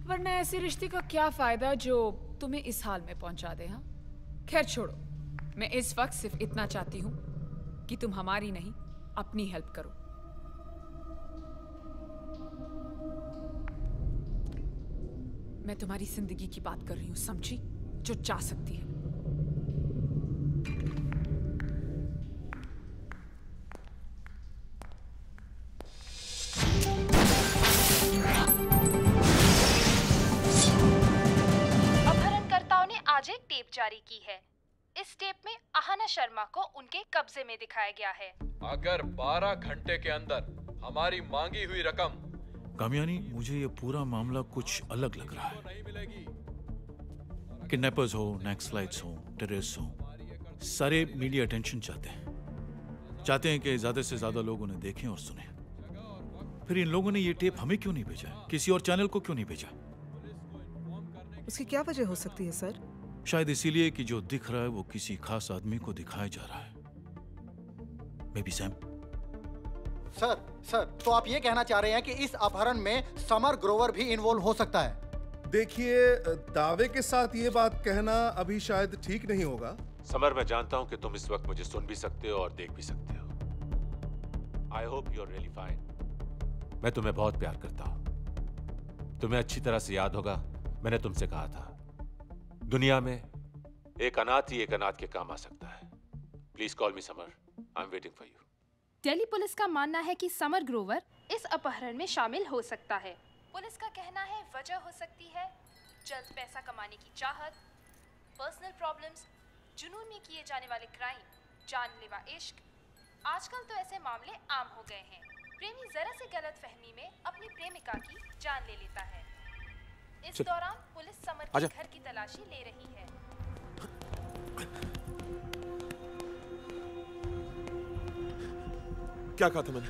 वरना ऐसे रिश्ते का क्या फायदा जो तुम्हें इस हाल में पहुंचा दे। हाँ खैर छोड़ो, मैं इस वक्त सिर्फ इतना चाहती हूँ कि तुम हमारी नहीं अपनी हेल्प करो। मैं तुम्हारी जिंदगी की बात कर रही हूँ, समझी? जो चाह सकती है। अपहरणकर्ताओं ने आज एक टेप जारी की है इस टेप में आहाना शर्मा को उनके कब्जे में दिखाया गया है। अगर 12 घंटे के अंदर हमारी मांगी हुई रकम। कामयानी, मुझे ये पूरा मामला कुछ अलग लग रहा है। किडनैपर्स हो, नक्सलाइट्स हो, टेररिस्ट हो, सारे मीडिया अटेंशन चाहते हैं कि ज्यादा से ज्यादा लोग उन्हें देखें और सुने। फिर इन लोगों ने ये टेप हमें क्यों नहीं भेजा, किसी और चैनल को क्यों नहीं भेजा? उसकी क्या वजह हो सकती है सर? शायद इसीलिए कि जो दिख रहा है वो किसी खास आदमी को दिखाया जा रहा है। May be Sam. सर, तो आप ये कहना चाह रहे हैं कि इस अपहरण में समर ग्रोवर भी इन्वॉल्व हो सकता है? देखिए, दावे के साथ ये बात कहना अभी शायद ठीक नहीं होगा। समर, मैं जानता हूं कि तुम इस वक्त मुझे सुन भी सकते हो और देख भी सकते हो। I hope you are really fine. मैं तुम्हें बहुत प्यार करता हूं। तुम्हें अच्छी तरह से याद होगा, मैंने तुमसे कहा था दुनिया में एक अनाथ ही एक अनाथ के काम आ सकता है। Please call me summer, I am waiting for you. Delhi police का मानना है कि समर ग्रोवर इस अपहरण में शामिल हो सकता है। पुलिस का कहना है वजह हो सकती है जल्द पैसा कमाने की चाहत, पर्सनल प्रॉब्लम्स, जुनून में किए जाने वाले क्राइम, जानलेवा इश्क। आजकल तो ऐसे मामले आम हो गए हैं। प्रेमी जरा से गलतफहमी में अपनी प्रेमिका की जान ले लेता है। इस दौरान पुलिस समर के घर की तलाशी ले रही है। क्या कहा था मैंने?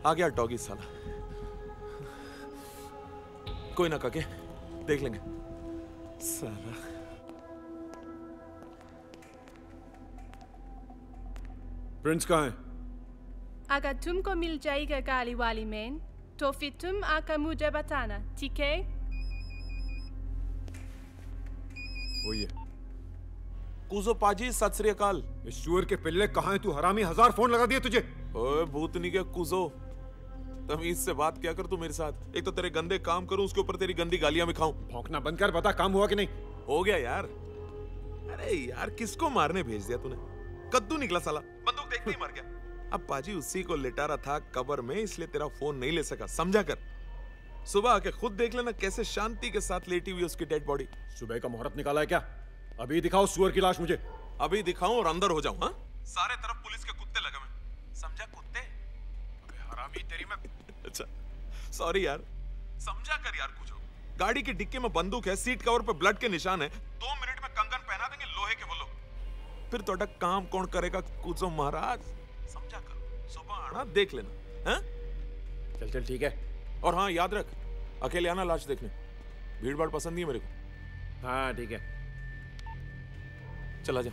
आ गया डॉगी साला। कोई ना काके, देख लेंगे साला। प्रिंस कहाँ है? अगर तुमको मिल जाएगा गाली वाली मैन, तो फिर तुम आकर मुझे बताना, ठीक है? वही है। कूजो पाजी, सत श्री अकाल। इस सुअर के पिल्ले कहाँ है तू हरामी? 1000 फोन लगा दिए तुझे। ओए भूतनी के कूजो, तमीज से बात क्या कर तू मेरे साथ। एक तो तेरे गंदे काम करूं, उसके ऊपर तेरी गंदी गालियां भी खाऊं। भौंकना बंद कर, बता काम हुआ कि नहीं? हो गया यार। अरे यार, किसको मारने भेज दिया तूने? कद्दू निकला साला, बंदूक देखते ही मर गया। अब पाजी उसी को लिटा रहा था कब्र में, इसलिए तेरा फोन नहीं ले सका, समझा कर। सुबह आके खुद देख लेना कैसे शांति के साथ लेटी हुई उसकी डेड बॉडी। सुबह का मुहूर्त निकाला है क्या? अभी दिखाओ सुअर की लाश मुझे। अभी दिखाऊं और अंदर हो जाऊं? हाँ, सारे तरफ पुलिस के कुत्ते लगे हुए, समझा? कुत्ते। अबे हरामी तेरी मैं। अच्छा सॉरी यार, समझा कर यार। कुछ गाड़ी की डिक्की में बंदूक है, सीट कवर पे ब्लड के निशान है। 2 मिनट में कंगन पहना देंगे लोहे के वो लोग। फिर तोड़ा काम कौन करेगा कुछ महाराज, समझा कर। सुबह आना, देख लेना। हैं? चल चल ठीक है। और हाँ याद रख, अकेले आना लाश देखने, भीड़ भाड़ पसंद नहीं है मेरे को। हाँ ठीक है, चला जा।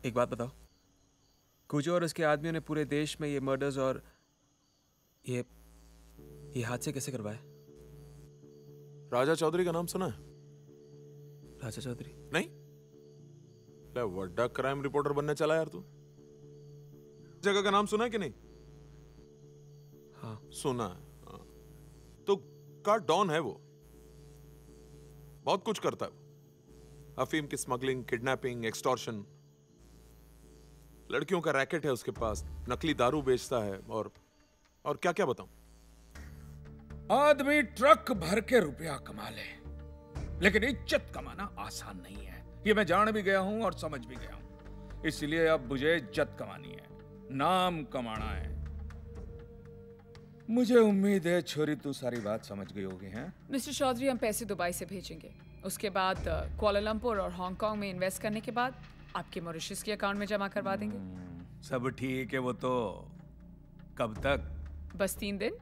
एक बात बताओ, कुजो और उसके आदमियों ने पूरे देश में ये मर्डर्स और ये हादसे कैसे करवाए? राजा चौधरी का नाम सुना है? राजा चौधरी? नहीं? बड़ा क्राइम रिपोर्टर बनने चला यार तू। जगह का नाम सुना है कि नहीं? हाँ सुना है। हाँ। तो का डॉन है वो, बहुत कुछ करता है वो। अफीम की स्मगलिंग, किडनैपिंग, एक्सटॉर्शन, लड़कियों का रैकेट है उसके पास, नकली दारू बेचता है और क्या क्या बताऊं। आदमी ट्रक भर के रुपया कमा ले, लेकिन इज्जत कमाना आसान नहीं है। ये मैं जान भी गया हूं और समझ भी गया हूं। इसलिए अब मुझे इज्जत कमानी है, नाम कमाना है। मुझे उम्मीद है छोरी तू सारी बात समझ गई होगी। हैं मिस्टर चौधरी, हम पैसे दुबई से भेजेंगे, उसके बाद कुआलालंपुर और हांगकांग में इन्वेस्ट करने के बाद आपके मॉरिशस के अकाउंट में जमा करवा देंगे। सब ठीक है। वो तो कब तक? बस 3 दिन।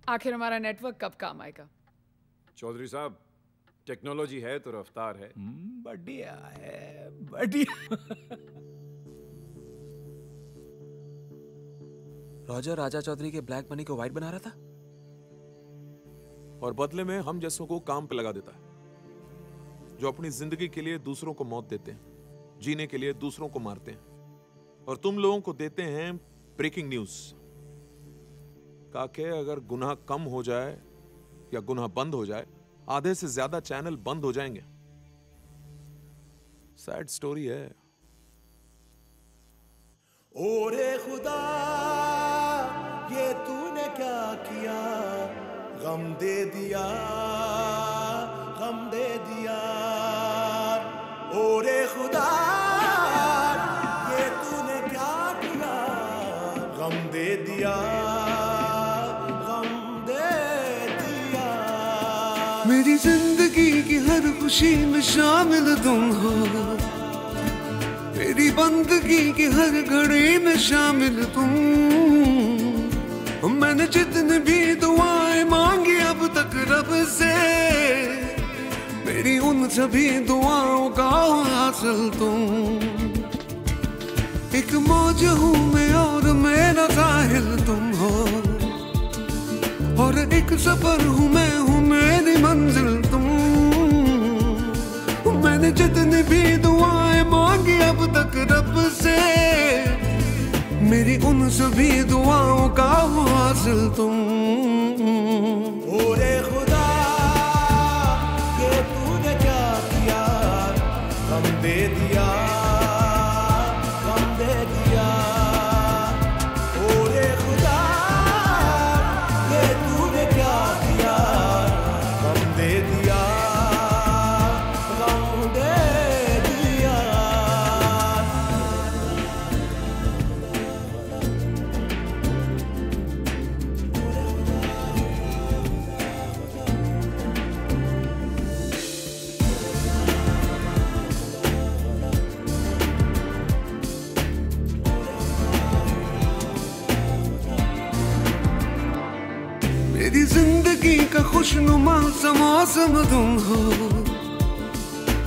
आखिर हमारा नेटवर्क कब काम आएगा? चौधरी साहब, टेक्नोलॉजी है तो रफ्तार है। बढ़िया है, बढ़िया। रॉजर राजा चौधरी के ब्लैक मनी को व्हाइट बना रहा था और बदले में हम जैसों को काम पे लगा देता है, जो अपनी जिंदगी के लिए दूसरों को मौत देते हैं, जीने के लिए दूसरों को मारते हैं, और तुम लोगों को देते हैं ब्रेकिंग न्यूज। काके अगर गुनाह कम हो जाए या गुनाह बंद हो जाए, आधे से ज्यादा चैनल बंद हो जाएंगे। सैड स्टोरी है। ओरे खुदा ये तूने क्या किया, गम दे दिया, गम दे दिया। ओरे खुदा ये तूने क्या किया, गम दे दिया, गम दे दिया। मेरी जिंदगी की हर खुशी में शामिल तुम हो, मेरी बंदगी की हर घड़ी में शामिल तुम। मैंने जितने भी दुआएं मांगी अब तक रब से, मेरी उन सभी दुआओं का हासिल तुम। एक मौज हूँ मैं और मेरा साहिल तुम हो, और एक सफर हूँ मैं हूँ मेरी मंजिल तुम। मैंने जितनी भी दुआएं मांगी अब तक रब से, मेरी उन सभी दुआओं का हासिल तुम। ओरे खुदा ये तूने क्या किया, गम दे दिया, गम दे दिया। ओरे खुदा ये तूने क्या किया, गम दे दिया, गम दे दिया। मेरी जिंदगी का खुशनुमा सा मौसम तुम हो,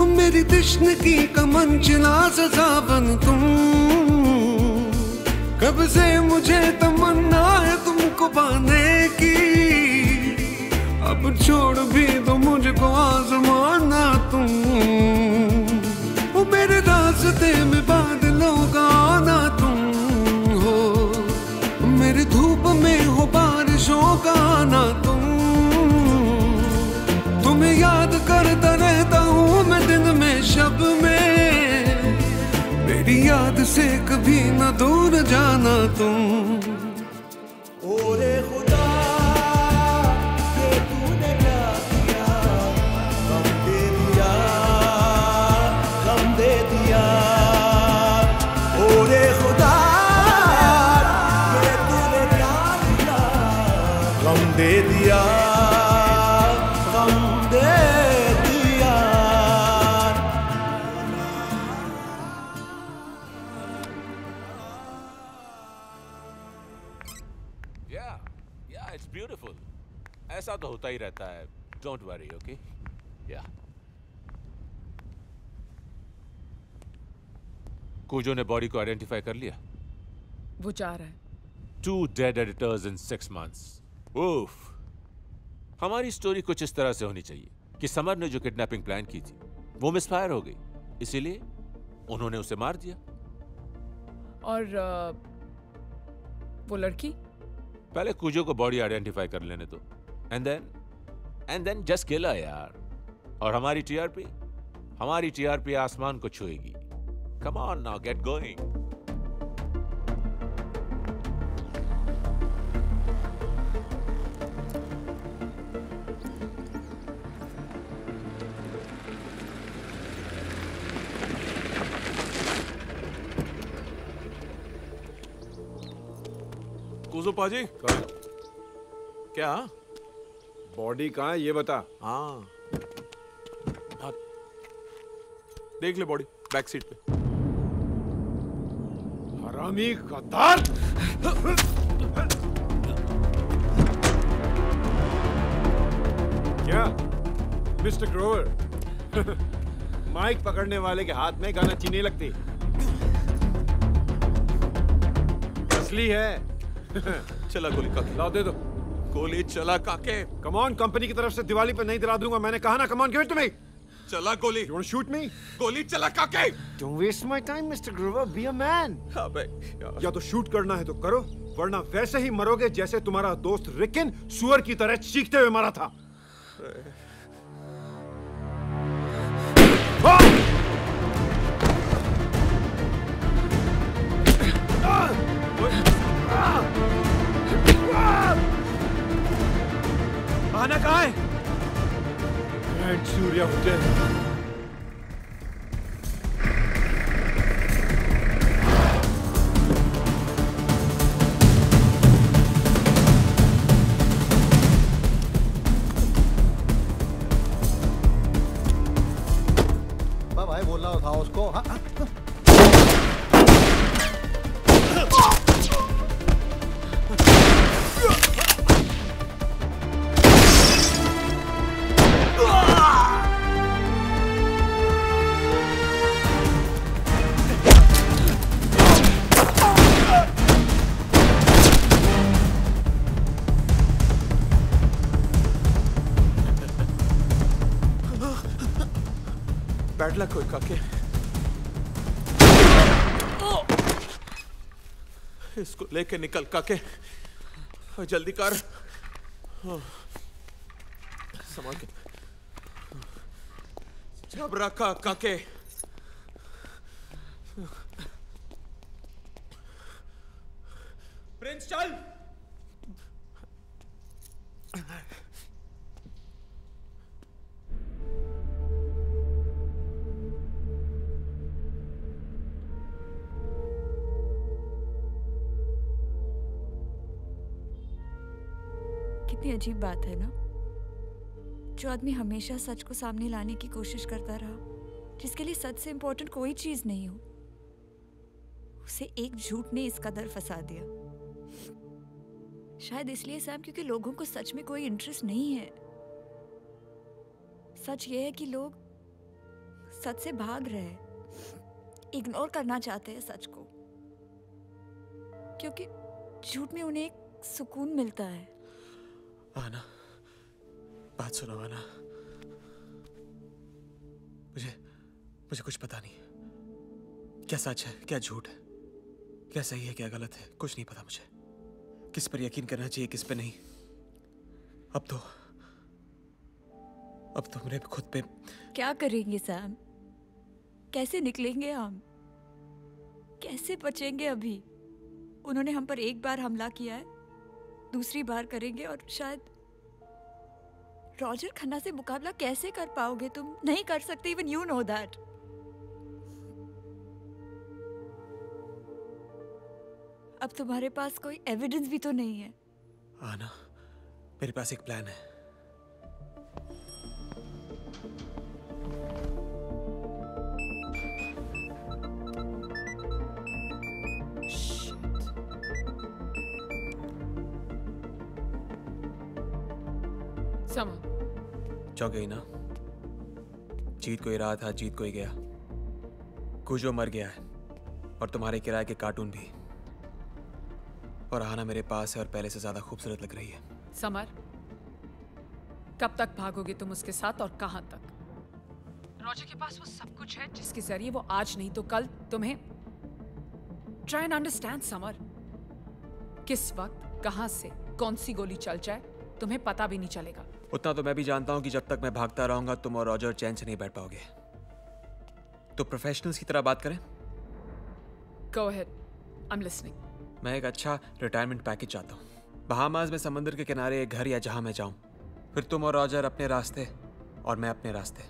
मेरी तश्नगी का मंजिला सा सावन तुम। कब से मुझे तमन्ना है तुमको पाने की, अब छोड़ भी दो मुझको आजमाना तुम। वो मेरे रास्ते में बादलों का आना तुम हो, मेरे धूप में हो बारिशों का आना तुम। तुम्हें याद करता रहता हूँ मैं दिन में शब में, मेरी याद से कभी न दूर जाना तुम। ओरे खुदा ये तूने क्या किया, गम दे दिया, गम दे दिया। ओरे खुदा ये तूने क्या किया, गम दे दिया, गम दे दिया। Yeah, it's beautiful. ऐसा तो होता ही रहता है। Don't worry, okay? Yeah. कूजो ने बॉडी को आइडेंटिफाई कर लिया। वो जा रहा है। 2 dead editors in 6 months. Oof. हमारी स्टोरी कुछ इस तरह से होनी चाहिए कि समर ने जो किडनैपिंग प्लान की थी वो मिसफायर हो गई, इसीलिए उन्होंने उसे मार दिया। और वो लड़की? पहले कूजो को बॉडी आइडेंटिफाई कर लेने दो, and then just kill her यार। और हमारी टीआरपी आसमान को छुएगी। Come on now, get going. कूजो पाजी, क्या बॉडी कहाँ है ये बता। हाँ, देख ले बॉडी बैक सीट पे। हरामी गद्दार! क्या मिस्टर ग्रोवर, माइक पकड़ने वाले के हाथ में गाना चीनी लगती। असली है। चला गोली काके, लाओ दे दो। गोली चला काके। कम ऑन, कंपनी की तरफ से दिवाली पे नहीं दिला दूंगा, मैंने कहा ना। Come on, give it to me. चला गोली। You want to shoot me? गोली चला काके। Don't waste my time, Mr. Grover. Be a man. अबे या तो शूट करना है तो करो, वरना वैसे ही मरोगे जैसे तुम्हारा दोस्त रिकिन सुअर की तरह चीखते हुए मरा था। सूर्या उठे। भाई बोलना था उसको। हाँ, हाँ, हाँ। बैड लक कोई काके। इसको लेके निकल काके, जल्दी कर। संभाल के। जब रखा काके। प्रिंस चल। कितनी अजीब बात है ना, जो आदमी हमेशा सच को सामने लाने की कोशिश करता रहा, जिसके लिए सच से इंपॉर्टेंट कोई चीज नहीं हो, उसे एक झूठ ने इस कदर फंसा दिया। शायद इसलिए सैम, क्योंकि लोगों को सच में कोई इंटरेस्ट नहीं है। सच ये है कि लोग सच से भाग रहे हैं, इग्नोर करना चाहते हैं सच को, क्योंकि झूठ में उन्हें एक सुकून मिलता है। आना, बात सुनो आना। मुझे कुछ पता नहीं, क्या सच है क्या झूठ है, क्या सही है क्या गलत है, कुछ नहीं पता मुझे। किस पर यकीन करना चाहिए किस पे नहीं। अब तो मेरे खुद पे। क्या करेंगे सैम? कैसे निकलेंगे हम? कैसे बचेंगे? अभी उन्होंने हम पर एक बार हमला किया है, दूसरी बार करेंगे, और शायद रॉजर खन्ना से मुकाबला कैसे कर पाओगे तुम? नहीं कर सकते, इवन यू नो दैट। अब तुम्हारे पास कोई एविडेंस भी तो नहीं है। आना, मेरे पास एक प्लान है। चौंक गई ना? जीत को ही रहा था, जीत को ही गया। कुजो मर गया है, और तुम्हारे किराए के कार्टून भी। और आना मेरे पास है और पहले से ज्यादा खूबसूरत लग रही है। समर, कब तक भागोगे तुम उसके साथ और कहां तक? रॉजर के पास वो सब कुछ है जिसके जरिए वो आज नहीं तो कल तुम्हें। ट्राई एंड अंडरस्टैंड समर, किस वक्त कहां से कौन सी गोली चल जाए तुम्हें पता भी नहीं चलेगा। उतना तो मैं भी जानता हूं कि जब तक मैं भागता रहूंगा तुम और रॉजर चैन से नहीं बैठ पाओगे। तो प्रोफेशनल्स की तरह बात करें? Go ahead, I'm listening. मैं एक अच्छा रिटायरमेंट पैकेज चाहता हूँ। बहामास में समंदर के किनारे एक घर या जहां मैं जाऊं, फिर तुम और रॉजर अपने रास्ते और मैं अपने रास्ते।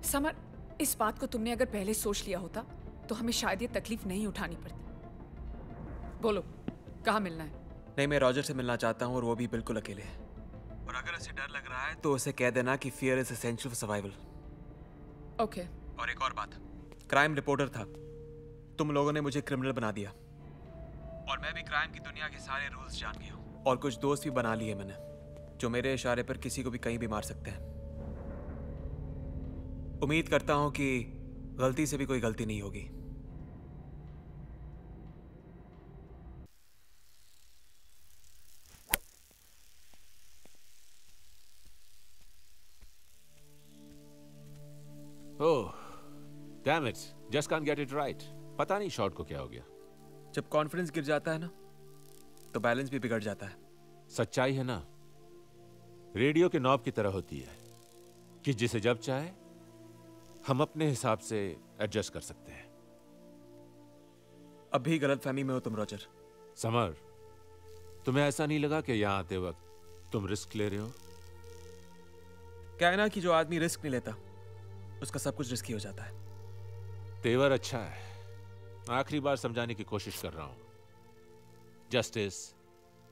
समर, इस बात को तुमने अगर पहले सोच लिया होता तो हमें शायद ये तकलीफ नहीं उठानी पड़ती। बोलो, कहाँ मिलना है? नहीं, मैं रॉजर से मिलना चाहता हूँ और वो भी बिल्कुल अकेले है। और अगर उसे डर लग रहा है तो उसे कह देना कि fear is essential for survival. Okay. और एक और बात, क्राइम रिपोर्टर था, तुम लोगों ने मुझे क्रिमिनल बना दिया, और मैं भी क्राइम की दुनिया के सारे रूल्स जान गया हूँ। और कुछ दोस्त भी बना लिए मैंने, जो मेरे इशारे पर किसी को भी कहीं भी मार सकते हैं। उम्मीद करता हूँ कि गलती से भी कोई गलती नहीं होगी। Oh, damn it. Just can't get it right. पता नहीं शॉट को क्या हो गया। जब कॉन्फिडेंस गिर जाता है ना, तो बैलेंस भी बिगड़ जाता है। सच्चाई है ना, रेडियो के नॉब की तरह होती है कि जिसे जब चाहे हम अपने हिसाब से एडजस्ट कर सकते हैं। अब भी गलतफहमी में हो तुम रॉजर। समर, तुम्हें ऐसा नहीं लगा कि यहां आते वक्त तुम रिस्क ले रहे हो? क्या है ना कि जो आदमी रिस्क नहीं लेता उसका सब कुछ रिस्की हो जाता है। तेवर अच्छा है, आखिरी बार समझाने की कोशिश कर रहा हूं। जस्टिस,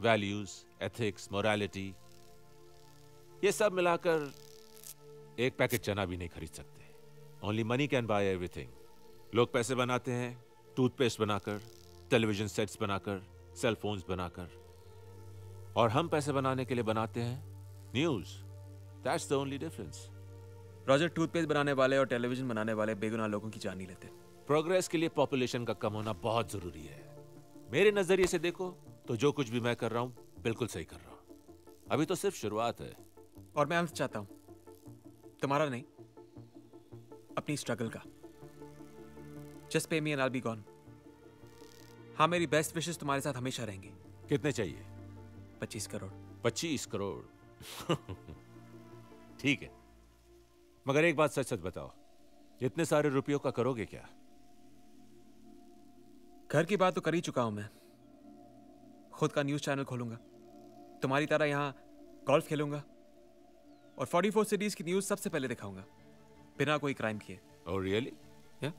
वैल्यूज, एथिक्स, मोरालिटी, ये सब मिलाकर एक पैकेट चना भी नहीं खरीद सकते। Only money can buy everything. लोग पैसे बनाते हैं टूथपेस्ट बनाकर, टेलीविजन सेट्स बनाकर, सेल फोन्स बनाकर, और हम पैसे बनाने के लिए बनाते हैं news. That's the only difference. Roger, toothpaste बनाने वाले और टेलीविजन बनाने वाले बेगुनाह लोगों की जान नहीं लेते। प्रोग्रेस के लिए पॉपुलेशन का कम होना बहुत जरूरी है। मेरे नजरिए से देखो तो जो कुछ भी मैं कर रहा हूं बिल्कुल सही कर रहा हूं। अभी तो सिर्फ शुरुआत है। और मैं अंत चाहता हूं, तुम्हारा नहीं, अपनी स्ट्रगल का। जस्ट पे me and I will be gone. हाँ, मेरी बेस्ट विशेस तुम्हारे साथ हमेशा रहेंगी। कितने चाहिए? 25 करोड़। 25 करोड़ ठीक है, मगर एक बात सच सच बताओ, इतने सारे रुपयों का करोगे क्या? घर की बात तो कर ही चुका हूं मैं। खुद का न्यूज चैनल खोलूंगा, तुम्हारी तरह यहां गोल्फ खेलूंगा और 44 सिटीज की न्यूज सबसे पहले दिखाऊंगा बिना कोई क्राइम किए। Oh really? Yeah.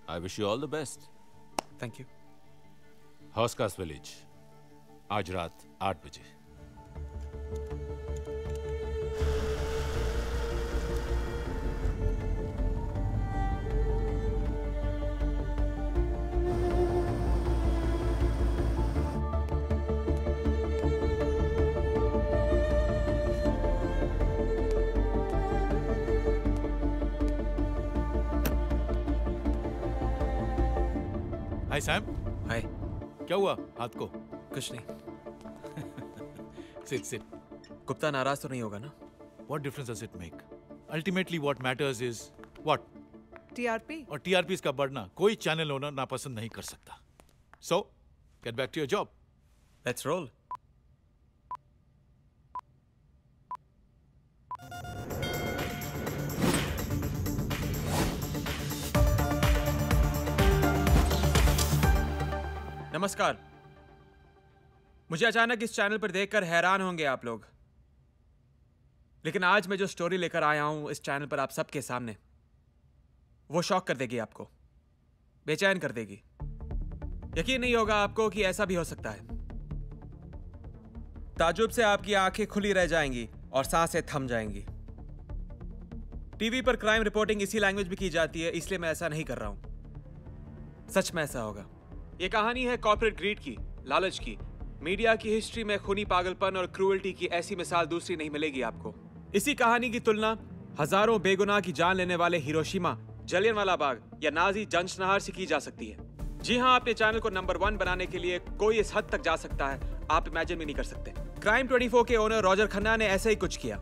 I wish you all the best. Thank you. हॉस्कास विलेज, आज रात 8 बजे। Hi Sam. हाय। क्या हुआ हाथ को? कुछ नहीं। Sit sit. गुप्ता नाराज तो नहीं होगा ना? What difference does it make? Ultimately what matters is what? TRP। और TRP का बढ़ना कोई चैनल ओनर नापसंद नहीं कर सकता। So, get back to your job. Let's roll. नमस्कार। मुझे अचानक इस चैनल पर देखकर हैरान होंगे आप लोग, लेकिन आज मैं जो स्टोरी लेकर आया हूं इस चैनल पर आप सबके सामने, वो शॉक कर देगी आपको, बेचैन कर देगी। यकीन नहीं होगा आपको कि ऐसा भी हो सकता है। ताजुब से आपकी आंखें खुली रह जाएंगी और सांसें थम जाएंगी। टीवी पर क्राइम रिपोर्टिंग इसी लैंग्वेज में की जाती है, इसलिए मैं ऐसा नहीं कर रहा हूं। सच में ऐसा होगा। ये कहानी है कॉर्पोरेट ग्रीड की, लालच की। मीडिया की हिस्ट्री में खूनी पागलपन और क्रूअल्टी की ऐसी मिसाल दूसरी नहीं मिलेगी आपको। इसी कहानी की तुलना हजारों बेगुनाह की जान लेने वाले हिरोशिमा, जलियांवाला बाग या नाजी जंशनहार से की जा सकती है। जी हाँ, अपने चैनल को नंबर 1 बनाने के लिए कोई इस हद तक जा सकता है, आप इमेजिन भी नहीं कर सकते। क्राइम 24 के ओनर रॉजर खन्ना ने ऐसा ही कुछ किया।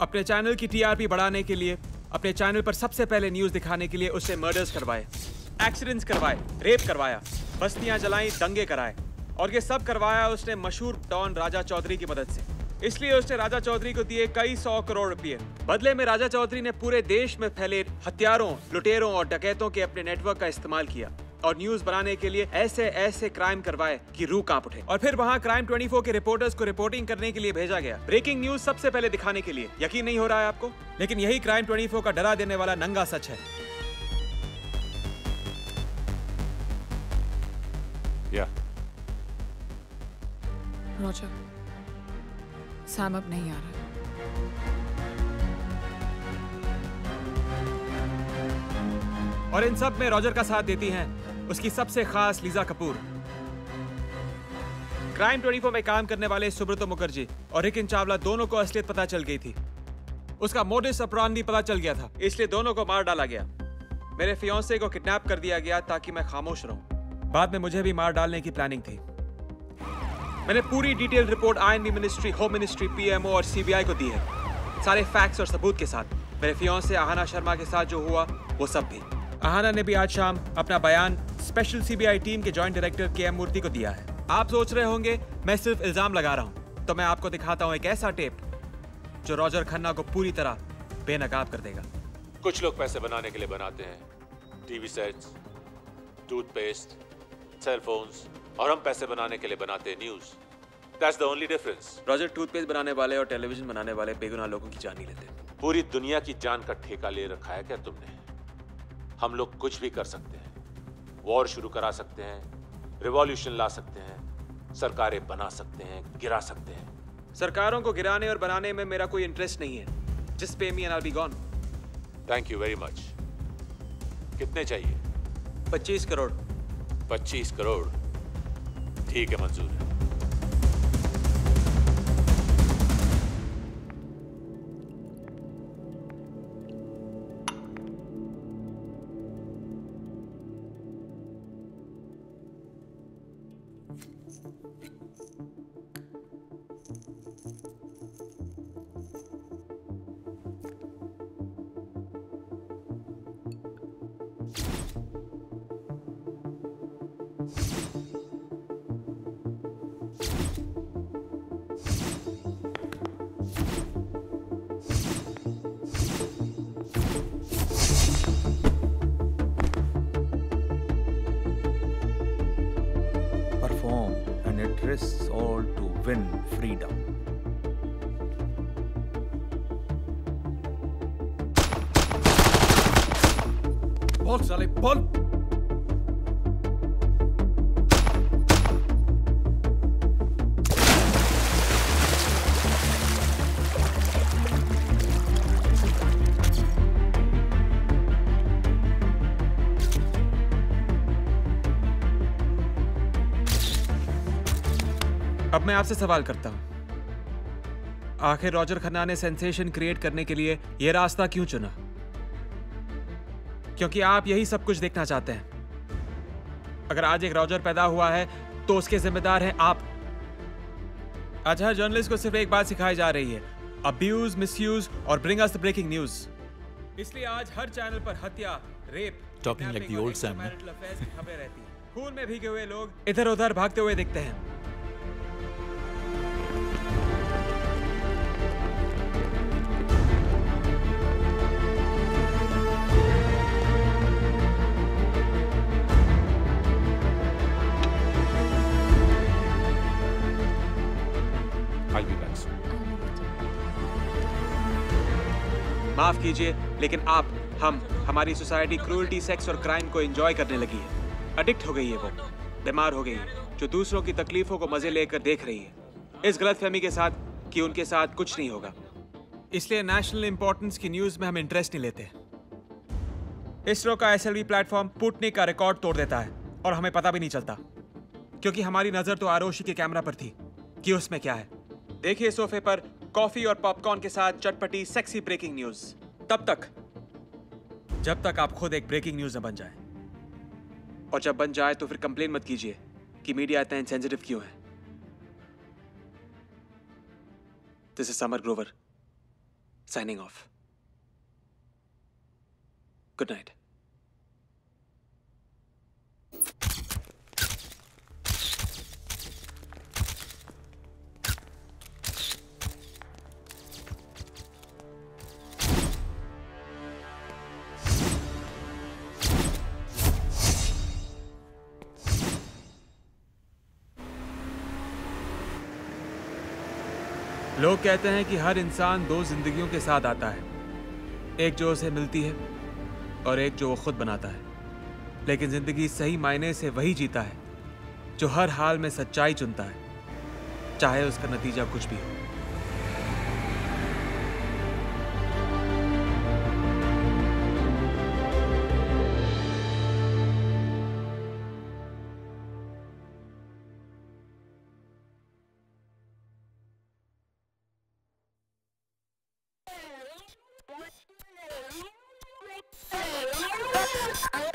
अपने चैनल की टीआरपी बढ़ाने के लिए, अपने चैनल पर सबसे पहले न्यूज दिखाने के लिए उसने मर्डर्स करवाए, एक्सीडेंट्स करवाए, रेप करवाया, बस्तियां जलाई, दंगे कराए, और ये सब करवाया उसने मशहूर डॉन राजा चौधरी की मदद से। इसलिए उसने राजा चौधरी को दिए कई 100 करोड़ रुपए। बदले में राजा चौधरी ने पूरे देश में फैले हत्यारों, लुटेरों और डकैतों के अपने नेटवर्क का इस्तेमाल किया और न्यूज बनाने के लिए ऐसे ऐसे क्राइम करवाए कि रूह कांप उठे। और फिर वहां क्राइम 24 के रिपोर्टर्स को रिपोर्टिंग करने के लिए भेजा गया, ब्रेकिंग न्यूज सबसे पहले दिखाने के लिए। यकीन नहीं हो रहा है आपको, लेकिन यही क्राइम 24 का डरा देने वाला नंगा सच है। रॉजर, सैम अब नहीं आ रहा। और इन सब में रॉजर का साथ देती हैं उसकी सबसे खास लीजा कपूर। क्राइम 24 में काम करने वाले सुब्रतो मुखर्जी और रिकिन चावला दोनों को असलियत पता चल गई थी। उसका मोडिस ऑपरेंडी पता चल गया था, इसलिए दोनों को मार डाला गया। मेरे फियांसे को किडनैप कर दिया गया ताकि मैं खामोश रहूं। बाद में मुझे भी मार डालने की प्लानिंग थी। मैंने पूरी detail report I&B ministry, home ministry, PMO और सीबीआई को दी है, सारे फैक्ट्स और सबूत के साथ। मेरे फियांसे आहाना शर्मा के साथ जो हुआ वो सब भी। आहाना ने भी आज शाम अपना बयान स्पेशल सीबीआई टीम के जॉइंट डायरेक्टर के.एम. मूर्ति को दिया है। आप सोच रहे होंगे मैं सिर्फ इल्जाम लगा रहा हूं, तो मैं आपको दिखाता हूं एक ऐसा टेप जो रॉजर खन्ना को पूरी तरह बेनकाब कर देगा। कुछ लोग पैसे बनाने के लिए बनाते हैं TV sets, toothpaste, cell phones, और हम पैसे बनाने के लिए बनाते हैं news. That's the only difference. Roger toothpaste बनाने वाले और टेलीविजन बनाने वाले बेगुनाह लोगों की जान नहीं लेते। पूरी दुनिया की जान का ठेका ले रखा है क्या तुमने? हम लोग कुछ भी कर सकते हैं। वॉर शुरू करा सकते हैं, रिवॉल्यूशन ला सकते हैं, सरकारें बना सकते हैं, गिरा सकते हैं। सरकारों को गिराने और बनाने में मेरा कोई इंटरेस्ट नहीं है। Just pay me and I'll be gone. Thank you very much. कितने चाहिए? 25 करोड़। 25 करोड़ ठीक है, मंजूर है। Perform, and it risks all to win freedom. बोल साले बोल। अब मैं आपसे सवाल करता हूं, आखिर रॉजर खन्ना ने सेंसेशन क्रिएट करने के लिए यह रास्ता क्यों चुना? क्योंकि आप यही सब कुछ देखना चाहते हैं। अगर आज एक रॉजर पैदा हुआ है तो उसके जिम्मेदार हैं आप। आज हर जर्नलिस्ट को सिर्फ एक बात सिखाई जा रही है, अब्यूज, मिसयूज और bring us the breaking news. इसलिए आज हर चैनल पर हत्या, rape, Talking like the old Sam, खबरें रहती हैं। खून में भीगे हुए लोग इधर उधर भागते हुए दिखते हैं। I'll be back soon. माफ कीजिए, लेकिन हमारी सोसाइटी क्रूरटी, सेक्स और क्राइम को एंजॉय करने लगी है। एडिक्ट हो गई है, वो बीमार हो गई है, जो दूसरों की तकलीफों को मजे लेकर देख रही है, इस गलतफहमी के साथ कि उनके साथ कुछ नहीं होगा। इसलिए नेशनल इंपॉर्टेंस की न्यूज में हम इंटरेस्ट नहीं लेते। इसरो का SLV प्लेटफॉर्म स्पुतनिक का रिकॉर्ड तोड़ देता है और हमें पता भी नहीं चलता, क्योंकि हमारी नजर तो आरोशी के कैमरा पर थी कि उसमें क्या है। देखिए सोफे पर कॉफी और पॉपकॉर्न के साथ चटपटी सेक्सी ब्रेकिंग न्यूज, तब तक जब तक आप खुद एक ब्रेकिंग न्यूज न बन जाए। और जब बन जाए तो फिर कंप्लेन मत कीजिए कि मीडिया इतना इनसेंसिटिव क्यों है। This is summer Grover signing off. Good night. लोग कहते हैं कि हर इंसान दो जिंदगियों के साथ आता है, एक जो उसे मिलती है और एक जो वो खुद बनाता है। लेकिन जिंदगी सही मायने से वही जीता है जो हर हाल में सच्चाई चुनता है, चाहे उसका नतीजा कुछ भी हो। Oh,